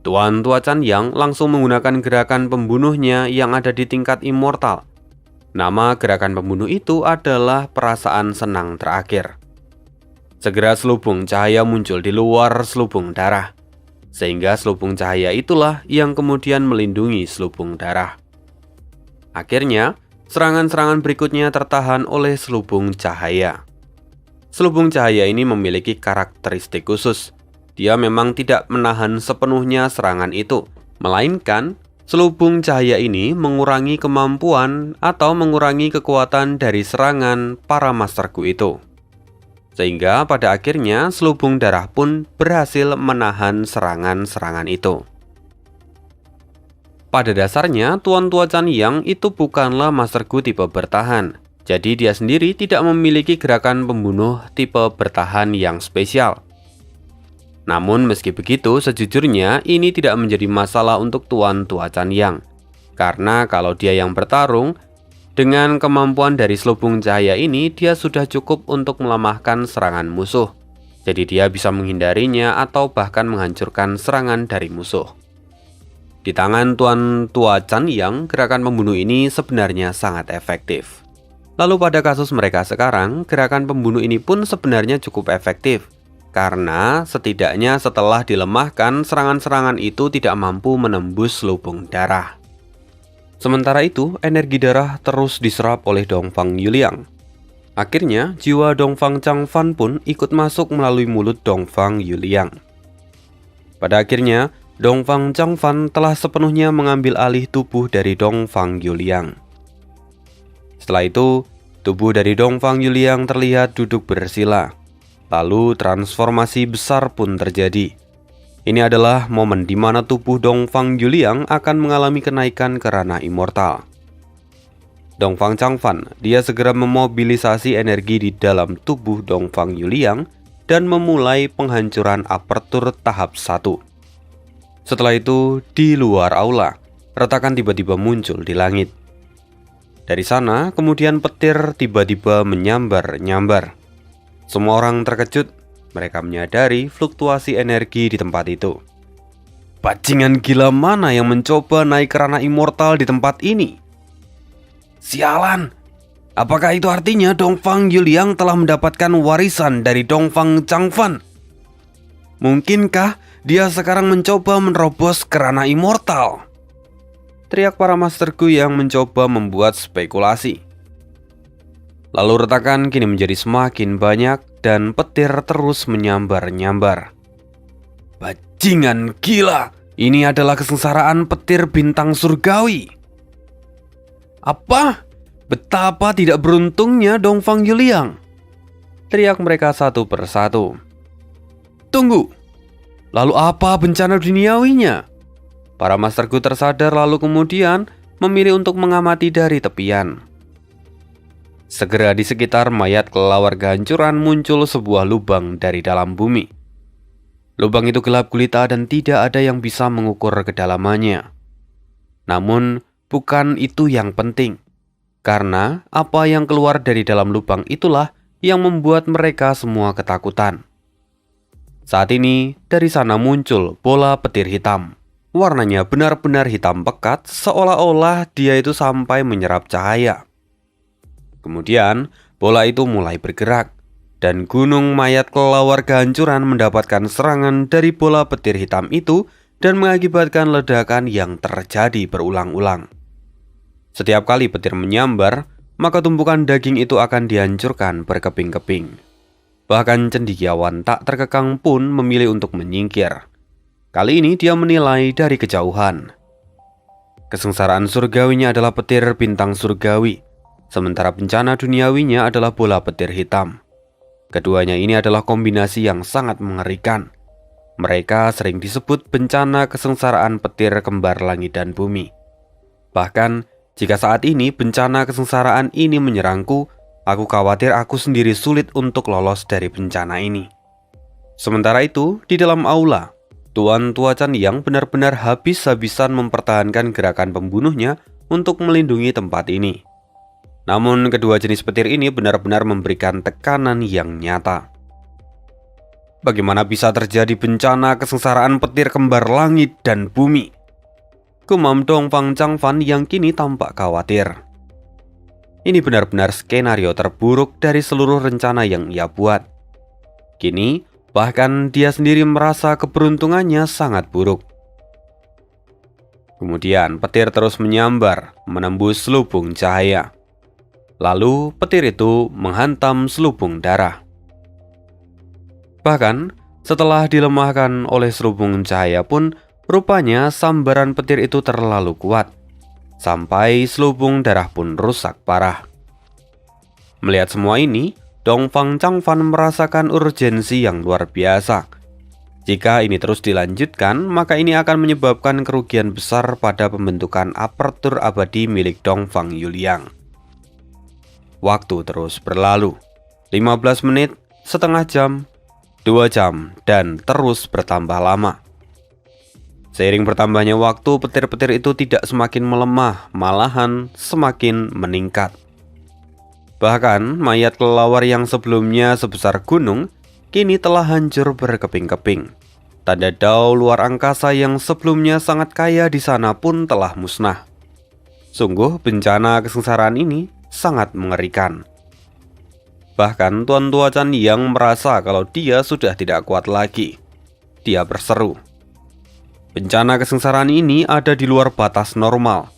Tuan Tua Chanyang langsung menggunakan gerakan pembunuhnya yang ada di tingkat immortal. Nama gerakan pembunuh itu adalah perasaan senang terakhir. Segera selubung cahaya muncul di luar selubung darah. Sehingga selubung cahaya itulah yang kemudian melindungi selubung darah. Akhirnya, serangan-serangan berikutnya tertahan oleh selubung cahaya. Selubung cahaya ini memiliki karakteristik khusus. Dia memang tidak menahan sepenuhnya serangan itu, melainkan selubung cahaya ini mengurangi kemampuan atau mengurangi kekuatan dari serangan para Master Gu itu. Sehingga pada akhirnya selubung darah pun berhasil menahan serangan-serangan itu. Pada dasarnya, Tuan Tua Chanyang itu bukanlah Master Gu tipe bertahan. Jadi dia sendiri tidak memiliki gerakan pembunuh tipe bertahan yang spesial. Namun meski begitu, sejujurnya ini tidak menjadi masalah untuk Tuan Tua Chanyang. Karena kalau dia yang bertarung, dengan kemampuan dari selubung cahaya ini, dia sudah cukup untuk melemahkan serangan musuh. Jadi dia bisa menghindarinya atau bahkan menghancurkan serangan dari musuh. Di tangan Tuan Tua Chanyang, gerakan pembunuh ini sebenarnya sangat efektif. Lalu pada kasus mereka sekarang, gerakan pembunuh ini pun sebenarnya cukup efektif. Karena setidaknya setelah dilemahkan, serangan-serangan itu tidak mampu menembus selubung darah. Sementara itu, energi darah terus diserap oleh Dongfang Yuliang. Akhirnya, jiwa Dongfang Changfan pun ikut masuk melalui mulut Dongfang Yuliang. Pada akhirnya, Dongfang Changfan telah sepenuhnya mengambil alih tubuh dari Dongfang Yuliang. Setelah itu, tubuh dari Dongfang Yuliang terlihat duduk bersila. Lalu transformasi besar pun terjadi. Ini adalah momen di mana tubuh Dongfang Yuliang akan mengalami kenaikan ke ranah immortal. Dongfang Changfan, dia segera memobilisasi energi di dalam tubuh Dongfang Yuliang dan memulai penghancuran apertur tahap 1. Setelah itu, di luar aula, retakan tiba-tiba muncul di langit. Dari sana, kemudian petir tiba-tiba menyambar-nyambar. Semua orang terkejut, mereka menyadari fluktuasi energi di tempat itu. Bajingan gila mana yang mencoba naik ke ranah immortal di tempat ini? Sialan! Apakah itu artinya Dongfang Yuliang telah mendapatkan warisan dari Dongfang Changfan? Mungkinkah dia sekarang mencoba menerobos ke ranah immortal? Teriak para masterku yang mencoba membuat spekulasi. Lalu retakan kini menjadi semakin banyak dan petir terus menyambar-nyambar. Bajingan gila! Ini adalah kesengsaraan petir bintang surgawi. Apa? Betapa tidak beruntungnya Dongfang Yuliang! Teriak mereka satu persatu. Tunggu! Lalu apa bencana duniawinya? Para masterku tersadar lalu kemudian memilih untuk mengamati dari tepian. Segera di sekitar mayat kelelawar kehancuran muncul sebuah lubang dari dalam bumi. Lubang itu gelap gulita dan tidak ada yang bisa mengukur kedalamannya. Namun, bukan itu yang penting. Karena apa yang keluar dari dalam lubang itulah yang membuat mereka semua ketakutan. Saat ini, dari sana muncul bola petir hitam. Warnanya benar-benar hitam pekat, seolah-olah dia itu sampai menyerap cahaya. Kemudian, bola itu mulai bergerak, dan gunung mayat kelelawar kehancuran mendapatkan serangan dari bola petir hitam itu dan mengakibatkan ledakan yang terjadi berulang-ulang. Setiap kali petir menyambar, maka tumpukan daging itu akan dihancurkan berkeping-keping. Bahkan cendekiawan tak terkekang pun memilih untuk menyingkir. Kali ini dia menilai dari kejauhan. Kesengsaraan surgawinya adalah petir bintang surgawi, sementara bencana duniawinya adalah bola petir hitam. Keduanya ini adalah kombinasi yang sangat mengerikan. Mereka sering disebut bencana kesengsaraan petir kembar langit dan bumi. Bahkan, jika saat ini bencana kesengsaraan ini menyerangku, aku khawatir aku sendiri sulit untuk lolos dari bencana ini. Sementara itu, di dalam aula, Tuan Tua Chan yang benar-benar habis-habisan mempertahankan gerakan pembunuhnya untuk melindungi tempat ini. Namun kedua jenis petir ini benar-benar memberikan tekanan yang nyata. Bagaimana bisa terjadi bencana kesengsaraan petir kembar langit dan bumi? Gumam Dongfang Changfan yang kini tampak khawatir. Ini benar-benar skenario terburuk dari seluruh rencana yang ia buat. Kini, bahkan dia sendiri merasa keberuntungannya sangat buruk. Kemudian petir terus menyambar, menembus selubung cahaya. Lalu petir itu menghantam selubung darah. Bahkan, setelah dilemahkan oleh selubung cahaya pun, rupanya sambaran petir itu terlalu kuat, sampai selubung darah pun rusak parah. Melihat semua ini, Dongfang Changfan merasakan urgensi yang luar biasa. Jika ini terus dilanjutkan, maka ini akan menyebabkan kerugian besar pada pembentukan apertur abadi milik Dongfang Yuliang. Waktu terus berlalu, 15 menit, setengah jam, 2 jam, dan terus bertambah lama. Seiring bertambahnya waktu, petir-petir itu tidak semakin melemah, malahan semakin meningkat. Bahkan, mayat kelelawar yang sebelumnya sebesar gunung, kini telah hancur berkeping-keping. Tanda dao luar angkasa yang sebelumnya sangat kaya di sana pun telah musnah. Sungguh, bencana kesengsaraan ini sangat mengerikan. Bahkan, Tuan Tua Chan yang merasa kalau dia sudah tidak kuat lagi. Dia berseru, "Bencana kesengsaraan ini ada di luar batas normal.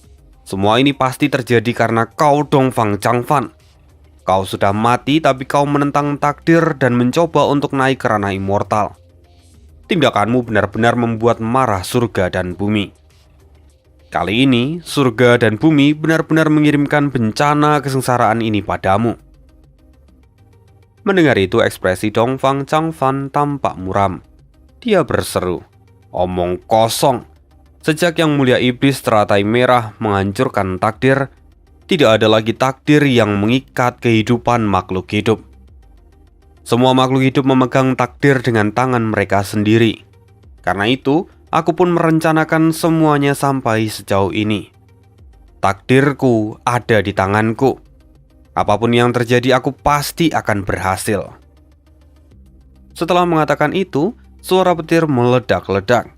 Semua ini pasti terjadi karena kau Dongfang Changfan. Kau sudah mati tapi kau menentang takdir dan mencoba untuk naik ke ranah immortal. Tindakanmu benar-benar membuat marah surga dan bumi. Kali ini, surga dan bumi benar-benar mengirimkan bencana kesengsaraan ini padamu." Mendengar itu, ekspresi Dongfang Changfan tampak muram. Dia berseru, "Omong kosong. Sejak yang mulia iblis teratai merah menghancurkan takdir, tidak ada lagi takdir yang mengikat kehidupan makhluk hidup. Semua makhluk hidup memegang takdir dengan tangan mereka sendiri. Karena itu, aku pun merencanakan semuanya sampai sejauh ini. Takdirku ada di tanganku. Apapun yang terjadi, aku pasti akan berhasil." Setelah mengatakan itu, suara petir meledak-ledak.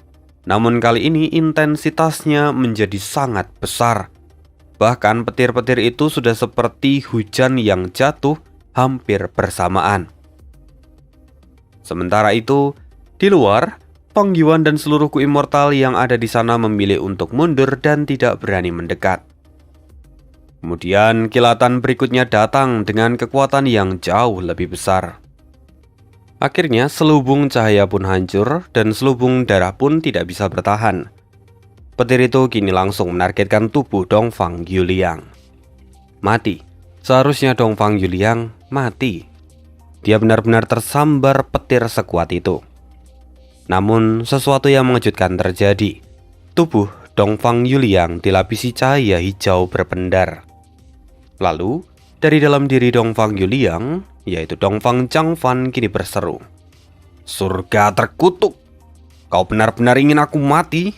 Namun kali ini intensitasnya menjadi sangat besar. Bahkan petir-petir itu sudah seperti hujan yang jatuh hampir bersamaan. Sementara itu, di luar, Fang Yuan dan seluruh Ku Immortal yang ada di sana memilih untuk mundur dan tidak berani mendekat. Kemudian kilatan berikutnya datang dengan kekuatan yang jauh lebih besar. Akhirnya selubung cahaya pun hancur dan selubung darah pun tidak bisa bertahan. Petir itu kini langsung menargetkan tubuh Dongfang Yuliang. Mati. Seharusnya Dongfang Yuliang mati. Dia benar-benar tersambar petir sekuat itu. Namun sesuatu yang mengejutkan terjadi. Tubuh Dongfang Yuliang dilapisi cahaya hijau berpendar. Lalu dari dalam diri Dongfang Yuliang, yaitu Dongfang Changfan, kini berseru, "Surga terkutuk! Kau benar-benar ingin aku mati?"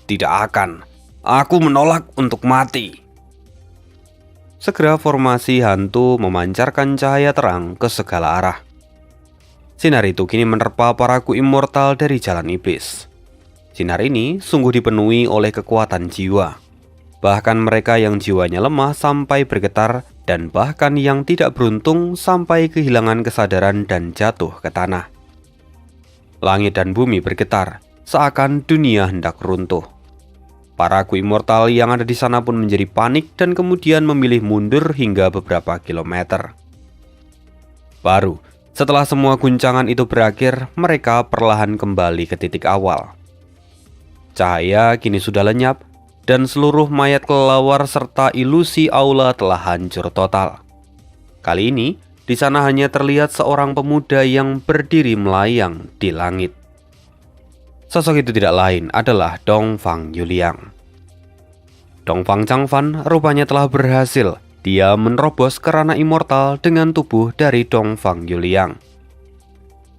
"Tidak akan. Aku menolak untuk mati." Segera formasi hantu memancarkan cahaya terang ke segala arah. Sinar itu kini menerpa para Ku Immortal dari jalan iblis. Sinar ini sungguh dipenuhi oleh kekuatan jiwa. Bahkan mereka yang jiwanya lemah sampai bergetar, dan bahkan yang tidak beruntung sampai kehilangan kesadaran dan jatuh ke tanah. Langit dan bumi bergetar, seakan dunia hendak runtuh. Para Ku Immortal yang ada di sana pun menjadi panik dan kemudian memilih mundur hingga beberapa kilometer. Baru setelah semua guncangan itu berakhir, mereka perlahan kembali ke titik awal. Cahaya kini sudah lenyap dan seluruh mayat kelelawar serta ilusi aula telah hancur total. Kali ini di sana hanya terlihat seorang pemuda yang berdiri melayang di langit. Sosok itu tidak lain adalah Dongfang Yuliang. Dongfang Changfan rupanya telah berhasil. Dia menerobos ke ranah immortal dengan tubuh dari Dongfang Yuliang.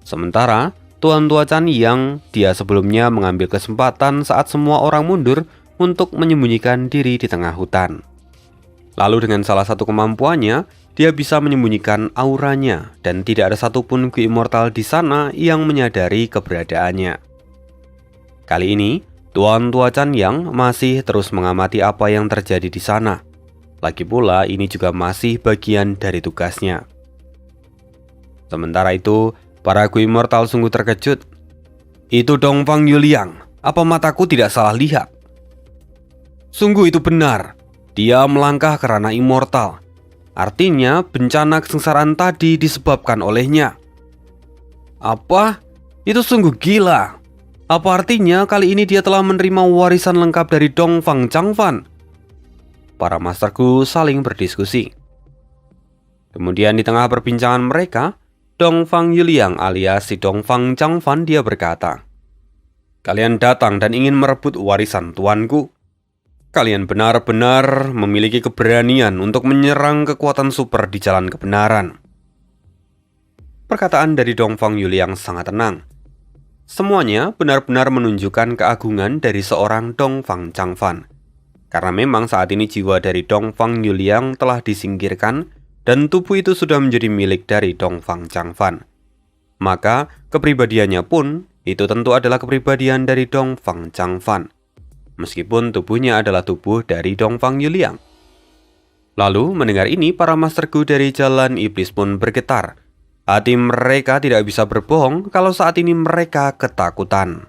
Sementara Tuan Tua Chan yang dia sebelumnya mengambil kesempatan saat semua orang mundur untuk menyembunyikan diri di tengah hutan. Lalu dengan salah satu kemampuannya, dia bisa menyembunyikan auranya dan tidak ada satupun Ku Immortal di sana yang menyadari keberadaannya. Kali ini, Tuan Tua Chan yang masih terus mengamati apa yang terjadi di sana. Lagi pula ini juga masih bagian dari tugasnya. Sementara itu, para Ku Immortal sungguh terkejut. "Itu Dongfang Yuliang, apa mataku tidak salah lihat?" Sungguh itu benar, dia melangkah ke ranah immortal. Artinya bencana kesengsaraan tadi disebabkan olehnya. Apa? Itu sungguh gila. Apa artinya kali ini dia telah menerima warisan lengkap dari Dongfang Changfan? Para masterku saling berdiskusi. Kemudian di tengah perbincangan mereka, Dongfang Yuliang alias si Dongfang Changfan dia berkata, "Kalian datang dan ingin merebut warisan tuanku. Kalian benar-benar memiliki keberanian untuk menyerang kekuatan super di jalan kebenaran." Perkataan dari Dongfang Yuliang sangat tenang. Semuanya benar-benar menunjukkan keagungan dari seorang Dongfang Changfan. Karena memang saat ini jiwa dari Dongfang Yuliang telah disingkirkan dan tubuh itu sudah menjadi milik dari Dongfang Changfan. Maka kepribadiannya pun itu tentu adalah kepribadian dari Dongfang Changfan. Meskipun tubuhnya adalah tubuh dari Dongfang Yuliang. Lalu mendengar ini, para masterku dari jalan iblis pun bergetar. Hati mereka tidak bisa berbohong kalau saat ini mereka ketakutan.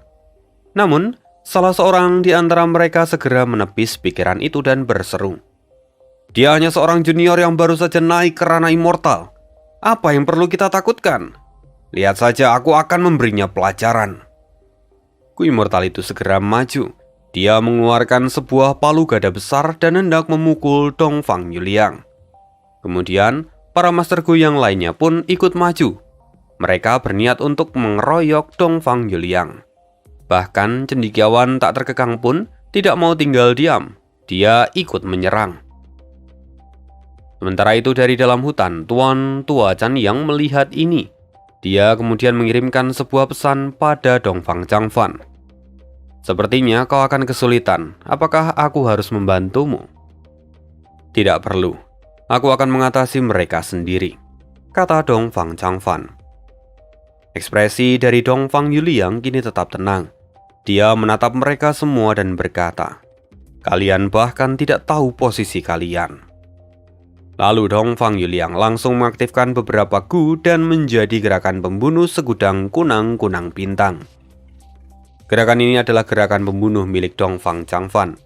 Namun, salah seorang di antara mereka segera menepis pikiran itu dan berseru, "Dia hanya seorang junior yang baru saja naik ke ranah immortal. Apa yang perlu kita takutkan? Lihat saja, aku akan memberinya pelajaran." Ku Immortal itu segera maju. Dia mengeluarkan sebuah palu gada besar dan hendak memukul Dongfang Yuliang. Kemudian, para masterku yang lainnya pun ikut maju. Mereka berniat untuk mengeroyok Dongfang Yuliang. Bahkan cendekiawan tak terkekang pun tidak mau tinggal diam. Dia ikut menyerang. Sementara itu dari dalam hutan, Tuan Tua Chan yang melihat ini. Dia kemudian mengirimkan sebuah pesan pada Dongfang Changfan. "Sepertinya kau akan kesulitan. Apakah aku harus membantumu?" "Tidak perlu. Aku akan mengatasi mereka sendiri," kata Dongfang Changfan. Ekspresi dari Dongfang Yuliang kini tetap tenang. Dia menatap mereka semua dan berkata, Kalian bahkan tidak tahu posisi kalian. Lalu Dongfang Yuliang langsung mengaktifkan beberapa gu dan menjadi gerakan pembunuh segudang kunang-kunang bintang. Gerakan ini adalah gerakan pembunuh milik Dongfang Changfan.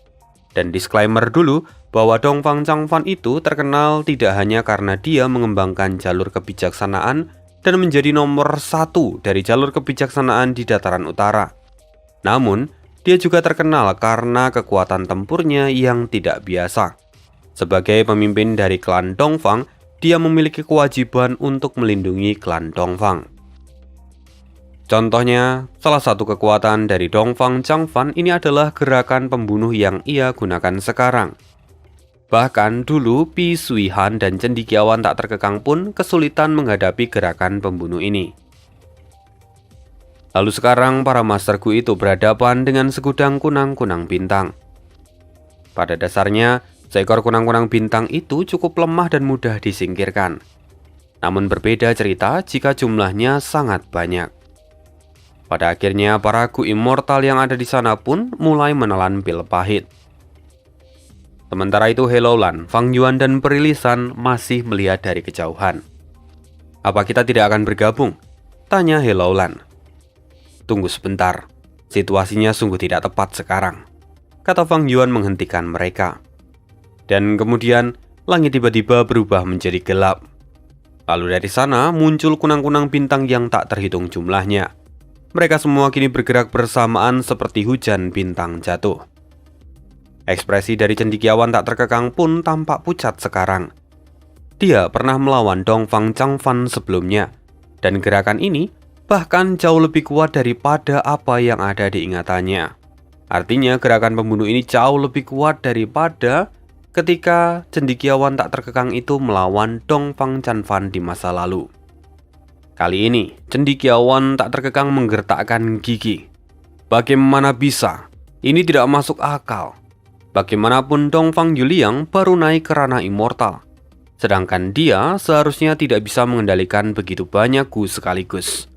Dan disclaimer dulu bahwa Dongfang Changfan itu terkenal tidak hanya karena dia mengembangkan jalur kebijaksanaan dan menjadi nomor 1 dari jalur kebijaksanaan di dataran utara. Namun, dia juga terkenal karena kekuatan tempurnya yang tidak biasa. Sebagai pemimpin dari klan Dongfang, dia memiliki kewajiban untuk melindungi klan Dongfang. Contohnya, salah satu kekuatan dari Dongfang Changfan ini adalah gerakan pembunuh yang ia gunakan sekarang. Bahkan dulu Pi Suihan dan cendekiawan tak terkekang pun kesulitan menghadapi gerakan pembunuh ini. Lalu sekarang para Master Gu itu berhadapan dengan segudang kunang-kunang bintang. Pada dasarnya, seekor kunang-kunang bintang itu cukup lemah dan mudah disingkirkan. Namun berbeda cerita jika jumlahnya sangat banyak. Pada akhirnya para Gu immortal yang ada di sana pun mulai menelan pil pahit. Sementara itu Helloulan, Fang Yuan dan Perilisan masih melihat dari kejauhan. "Apa kita tidak akan bergabung?" tanya Helloulan. "Tunggu sebentar, situasinya sungguh tidak tepat sekarang," kata Fang Yuan menghentikan mereka. Dan kemudian langit tiba-tiba berubah menjadi gelap. Lalu dari sana muncul kunang-kunang bintang yang tak terhitung jumlahnya. Mereka semua kini bergerak bersamaan seperti hujan bintang jatuh. Ekspresi dari cendekiawan tak terkekang pun tampak pucat sekarang. Dia pernah melawan Dongfang Changfan sebelumnya, dan gerakan ini bahkan jauh lebih kuat daripada apa yang ada di ingatannya. Artinya gerakan pembunuh ini jauh lebih kuat daripada ketika cendekiawan tak terkekang itu melawan Dongfang Changfan di masa lalu. Kali ini, cendekiawan tak terkekang menggertakkan gigi. Bagaimana bisa? Ini tidak masuk akal. Bagaimanapun Dongfang Yuliang baru naik ke ranah immortal. Sedangkan dia seharusnya tidak bisa mengendalikan begitu banyak gu sekaligus.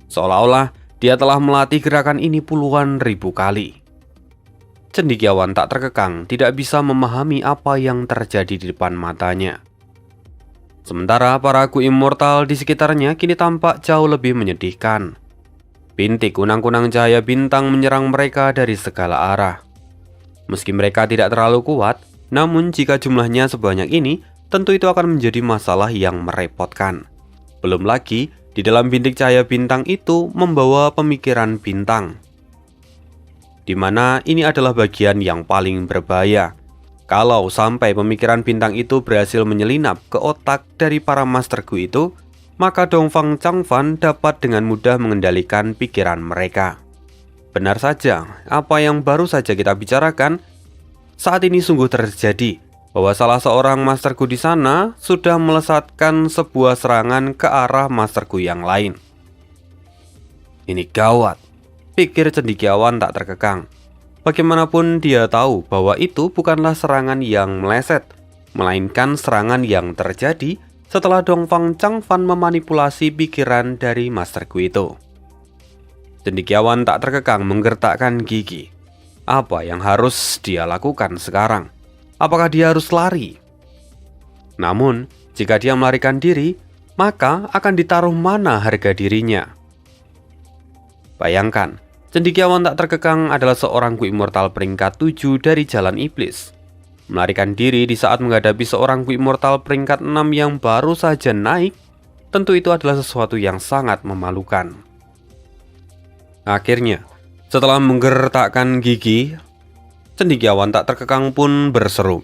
Seolah-olah dia telah melatih gerakan ini puluhan ribu kali. Cendekiawan tak terkekang tidak bisa memahami apa yang terjadi di depan matanya. Sementara para gu immortal di sekitarnya kini tampak jauh lebih menyedihkan. Bintik kunang-kunang cahaya bintang menyerang mereka dari segala arah. Meski mereka tidak terlalu kuat, namun jika jumlahnya sebanyak ini, tentu itu akan menjadi masalah yang merepotkan. Belum lagi, di dalam bintik cahaya bintang itu membawa pemikiran bintang, di mana ini adalah bagian yang paling berbahaya. Kalau sampai pemikiran bintang itu berhasil menyelinap ke otak dari para Master Gu itu, maka Dongfang Changfan dapat dengan mudah mengendalikan pikiran mereka. Benar saja, apa yang baru saja kita bicarakan saat ini sungguh terjadi, bahwa salah seorang Master Gu di sana sudah melesatkan sebuah serangan ke arah Master Gu yang lain. Ini gawat, pikir cendekiawan tak terkekang. Bagaimanapun dia tahu bahwa itu bukanlah serangan yang meleset, melainkan serangan yang terjadi setelah Dongfang Changfan memanipulasi pikiran dari Master Gu itu. Cendekiawan tak terkekang menggertakkan gigi. Apa yang harus dia lakukan sekarang? Apakah dia harus lari? Namun, jika dia melarikan diri, maka akan ditaruh mana harga dirinya? Bayangkan, cendekiawan tak terkekang adalah seorang gu immortal peringkat 7 dari jalan iblis. Melarikan diri di saat menghadapi seorang gu immortal peringkat 6 yang baru saja naik, tentu itu adalah sesuatu yang sangat memalukan. Akhirnya, setelah menggertakkan gigi, cendekiawan tak terkekang pun berseru,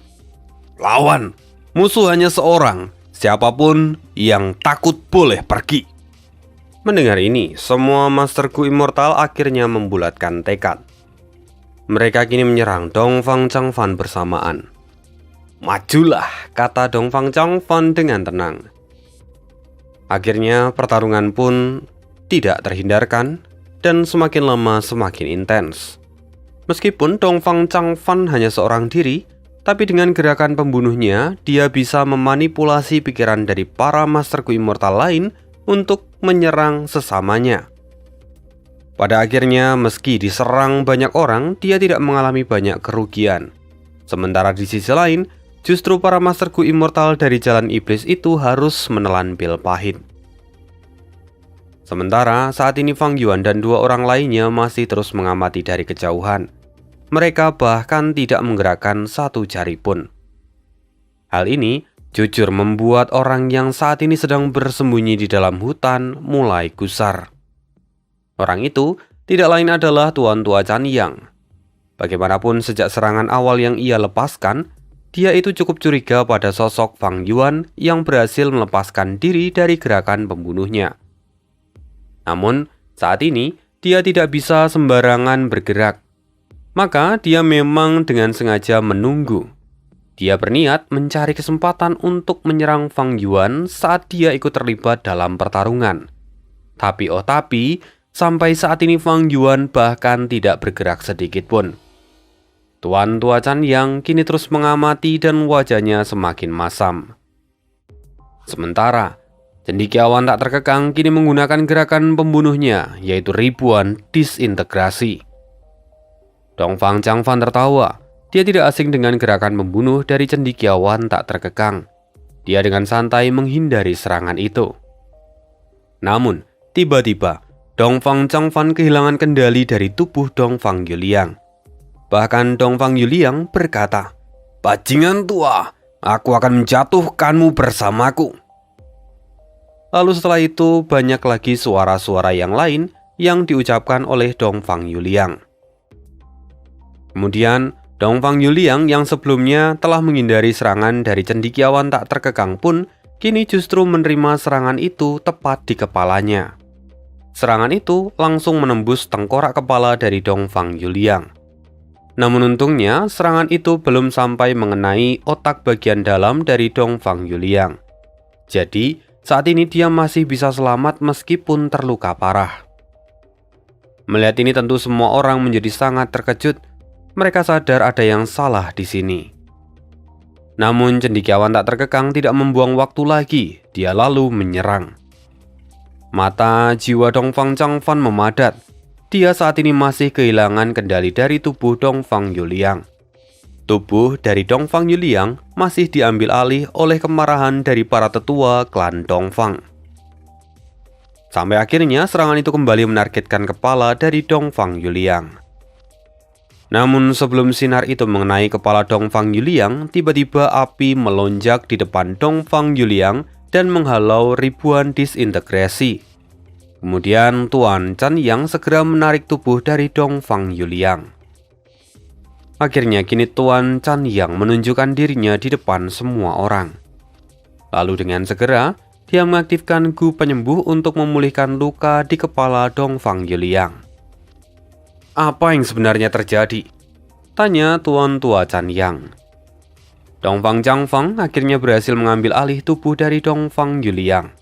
"Lawan! Musuh hanya seorang, siapapun yang takut boleh pergi." Mendengar ini, semua Master Gu immortal akhirnya membulatkan tekad. Mereka kini menyerang Dongfang Changfan bersamaan. "Majulah," kata Dongfang Changfan dengan tenang. Akhirnya pertarungan pun tidak terhindarkan dan semakin lama semakin intens. Meskipun Dongfang Changfan hanya seorang diri, tapi dengan gerakan pembunuhnya, dia bisa memanipulasi pikiran dari para Master Gu immortal lain untuk menyerang sesamanya. Pada akhirnya, meski diserang banyak orang, dia tidak mengalami banyak kerugian. Sementara di sisi lain, justru para Master Gu immortal dari jalan iblis itu harus menelan pil pahit. Sementara saat ini Fang Yuan dan dua orang lainnya masih terus mengamati dari kejauhan. Mereka bahkan tidak menggerakkan satu jari pun. Hal ini jujur membuat orang yang saat ini sedang bersembunyi di dalam hutan mulai gusar. Orang itu tidak lain adalah Tuan Tua Chan Yang. Bagaimanapun sejak serangan awal yang ia lepaskan, dia itu cukup curiga pada sosok Fang Yuan yang berhasil melepaskan diri dari gerakan pembunuhnya. Namun, saat ini dia tidak bisa sembarangan bergerak. Maka dia memang dengan sengaja menunggu. Dia berniat mencari kesempatan untuk menyerang Fang Yuan saat dia ikut terlibat dalam pertarungan. Tapi sampai saat ini Fang Yuan bahkan tidak bergerak sedikit pun. Tuan Tua Chan Yang kini terus mengamati dan wajahnya semakin masam. Sementara, cendekiawan tak terkekang kini menggunakan gerakan pembunuhnya, yaitu ribuan disintegrasi. Dongfang Changfan tertawa. Dia tidak asing dengan gerakan membunuh dari cendekiawan tak terkekang. Dia dengan santai menghindari serangan itu. Namun, tiba-tiba, Dongfang Changfan kehilangan kendali dari tubuh Dongfang Yuliang. Bahkan Dongfang Yuliang berkata, "Bajingan tua, aku akan menjatuhkanmu bersamaku." Lalu setelah itu banyak lagi suara-suara yang lain yang diucapkan oleh Dongfang Yuliang. Kemudian, Dongfang Yuliang yang sebelumnya telah menghindari serangan dari cendekiawan tak terkekang pun kini justru menerima serangan itu tepat di kepalanya. Serangan itu langsung menembus tengkorak kepala dari Dongfang Yuliang. Namun untungnya serangan itu belum sampai mengenai otak bagian dalam dari Dongfang Yuliang. Jadi saat ini dia masih bisa selamat meskipun terluka parah. Melihat ini tentu semua orang menjadi sangat terkejut. Mereka sadar ada yang salah di sini. Namun cendekiawan tak terkekang tidak membuang waktu lagi, dia lalu menyerang. Mata jiwa Dongfang Changfan memadat. Dia saat ini masih kehilangan kendali dari tubuh Dongfang Yuliang. Tubuh dari Dongfang Yuliang masih diambil alih oleh kemarahan dari para tetua klan Dongfang. Sampai akhirnya serangan itu kembali menargetkan kepala dari Dongfang Yuliang. Namun sebelum sinar itu mengenai kepala Dongfang Yuliang, tiba-tiba api melonjak di depan Dongfang Yuliang dan menghalau ribuan disintegrasi. Kemudian Tuan Chan Yang segera menarik tubuh dari Dongfang Yuliang. Akhirnya kini Tuan Chan Yang menunjukkan dirinya di depan semua orang. Lalu dengan segera, dia mengaktifkan Gu penyembuh untuk memulihkan luka di kepala Dongfang Yuliang. Apa yang sebenarnya terjadi? Tanya Tuan Tua Chan Yang. Dongfang Changfang akhirnya berhasil mengambil alih tubuh dari Dongfang Yuliang.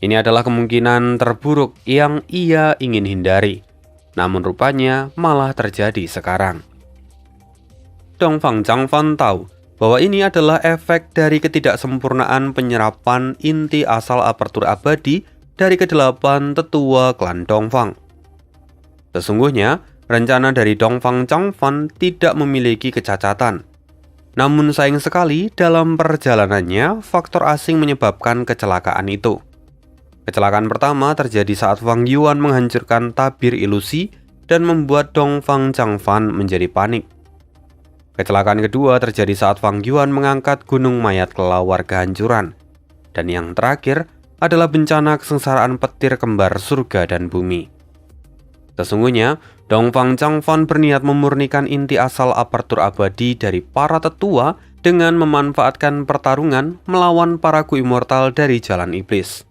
Ini adalah kemungkinan terburuk yang ia ingin hindari. Namun rupanya malah terjadi sekarang. Dongfang Changfan tahu bahwa ini adalah efek dari ketidaksempurnaan penyerapan inti asal apertur abadi dari kedelapan tetua klan Dongfang. Sesungguhnya, rencana dari Dongfang Changfan tidak memiliki kecacatan. Namun sayang sekali dalam perjalanannya faktor asing menyebabkan kecelakaan itu. Kecelakaan pertama terjadi saat Fang Yuan menghancurkan tabir ilusi dan membuat Dongfang Changfan menjadi panik. Kecelakaan kedua terjadi saat Fang Yuan mengangkat gunung mayat kelawar kehancuran. Dan yang terakhir adalah bencana kesengsaraan petir kembar surga dan bumi. Sesungguhnya, Dongfang Changfan berniat memurnikan inti asal apertur abadi dari para tetua dengan memanfaatkan pertarungan melawan para Gu immortal dari jalan iblis.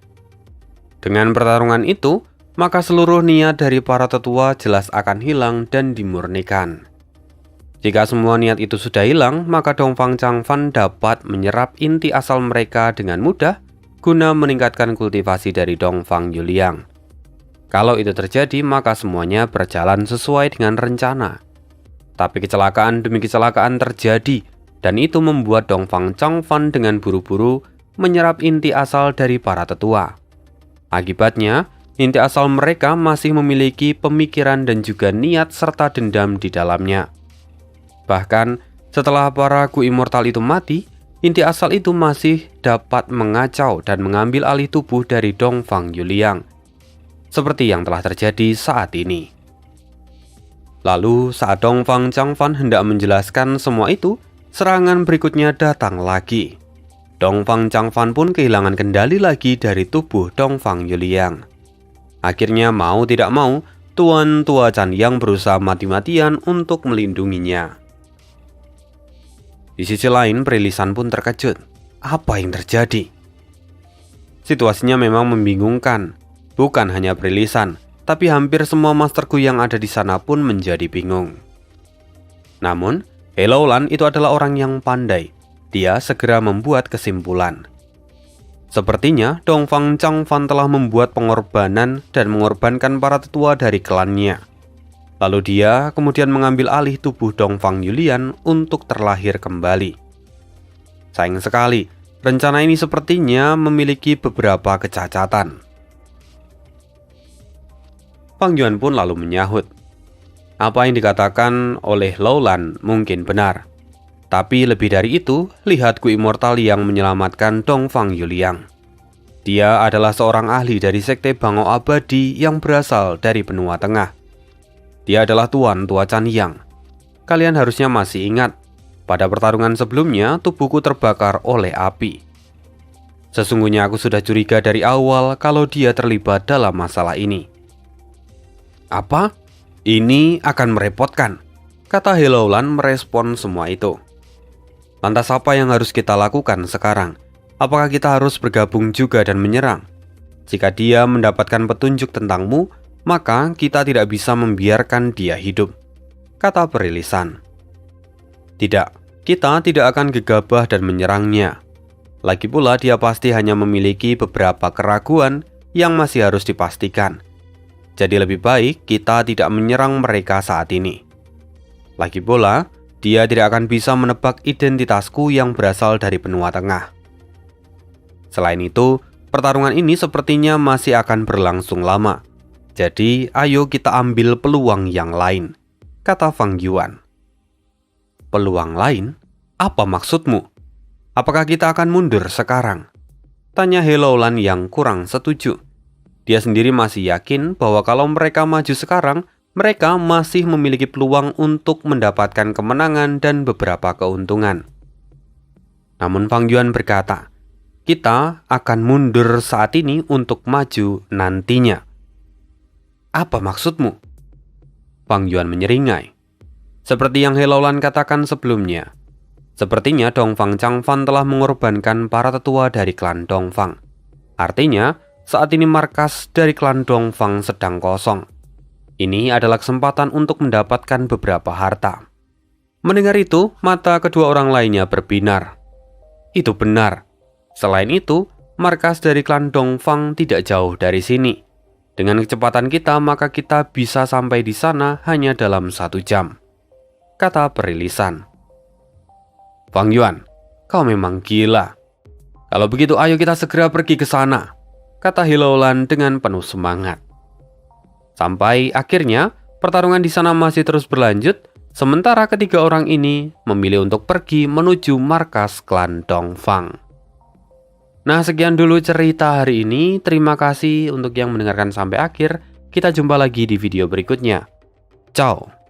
Dengan pertarungan itu, maka seluruh niat dari para tetua jelas akan hilang dan dimurnikan. Jika semua niat itu sudah hilang, maka Dongfang Changfan dapat menyerap inti asal mereka dengan mudah guna meningkatkan kultivasi dari Dongfang Yuliang. Kalau itu terjadi, maka semuanya berjalan sesuai dengan rencana. Tapi kecelakaan demi kecelakaan terjadi, dan itu membuat Dongfang Changfan dengan buru-buru menyerap inti asal dari para tetua. Akibatnya, inti asal mereka masih memiliki pemikiran dan juga niat serta dendam di dalamnya. Bahkan, Setelah para Gu Immortal itu mati, inti asal itu masih dapat mengacau dan mengambil alih tubuh dari Dongfang Yuliang, seperti yang telah terjadi saat ini. Lalu saat Dongfang Changfan hendak menjelaskan semua itu, serangan berikutnya datang lagi. Dongfang Changfan pun kehilangan kendali lagi dari tubuh Dongfang Yuliang. Akhirnya mau tidak mau, Tuan Tua Chanyang berusaha mati-matian untuk melindunginya. Di sisi lain, Perilisan pun terkejut. Apa yang terjadi? Situasinya memang membingungkan. Bukan hanya Perilisan, tapi hampir semua Master Gu yang ada di sana pun menjadi bingung. Namun, He Laolan itu adalah orang yang pandai. Dia segera membuat kesimpulan. Sepertinya Dongfang Changfan telah membuat pengorbanan dan mengorbankan para tetua dari klannya. Lalu dia kemudian mengambil alih tubuh Dongfang Yulian untuk terlahir kembali. Sayang sekali, rencana ini sepertinya memiliki beberapa kecacatan. Fang Yuan pun lalu menyahut. Apa yang dikatakan oleh Laolan mungkin benar. Tapi lebih dari itu, lihat Gu Immortal yang menyelamatkan Dongfang Yuliang. Dia adalah seorang ahli dari sekte Bangau Abadi yang berasal dari benua tengah. Dia adalah Tuan Tua Chanyang. Kalian harusnya masih ingat, pada pertarungan sebelumnya tubuhku terbakar oleh api. Sesungguhnya aku sudah curiga dari awal kalau dia terlibat dalam masalah ini. Apa? Ini akan merepotkan, kata He Laolan merespon semua itu. Lantas apa yang harus kita lakukan sekarang? Apakah kita harus bergabung juga dan menyerang? Jika dia mendapatkan petunjuk tentangmu, maka kita tidak bisa membiarkan dia hidup, kata Perilisan. Tidak, kita tidak akan gegabah dan menyerangnya. Lagi pula dia pasti hanya memiliki beberapa keraguan yang masih harus dipastikan. Jadi lebih baik kita tidak menyerang mereka saat ini. Lagi pula, dia tidak akan bisa menebak identitasku yang berasal dari benua tengah. Selain itu, pertarungan ini sepertinya masih akan berlangsung lama. Jadi, ayo kita ambil peluang yang lain, kata Fang Yuan. Peluang lain? Apa maksudmu? Apakah kita akan mundur sekarang? Tanya He Laolan yang kurang setuju. Dia sendiri masih yakin bahwa kalau mereka maju sekarang, mereka masih memiliki peluang untuk mendapatkan kemenangan dan beberapa keuntungan. Namun Fang Yuan berkata, kita akan mundur saat ini untuk maju nantinya. Apa maksudmu? Fang Yuan menyeringai. Seperti yang He Laolan katakan sebelumnya, sepertinya Dongfang Changfan telah mengorbankan para tetua dari klan Dongfang. Artinya, saat ini markas dari klan Dongfang sedang kosong. Ini adalah kesempatan untuk mendapatkan beberapa harta. Mendengar itu, mata kedua orang lainnya berbinar. Itu benar. Selain itu, markas dari klan Dongfang tidak jauh dari sini. Dengan kecepatan kita, maka kita bisa sampai di sana hanya dalam 1 jam, kata Perilisan. Fang Yuan, kau memang gila. Kalau begitu ayo kita segera pergi ke sana, kata He Laolan dengan penuh semangat. Sampai akhirnya pertarungan di sana masih terus berlanjut, sementara ketiga orang ini memilih untuk pergi menuju markas klan Dongfang. Nah, sekian dulu cerita hari ini. Terima kasih untuk yang mendengarkan sampai akhir. Kita jumpa lagi di video berikutnya. Ciao.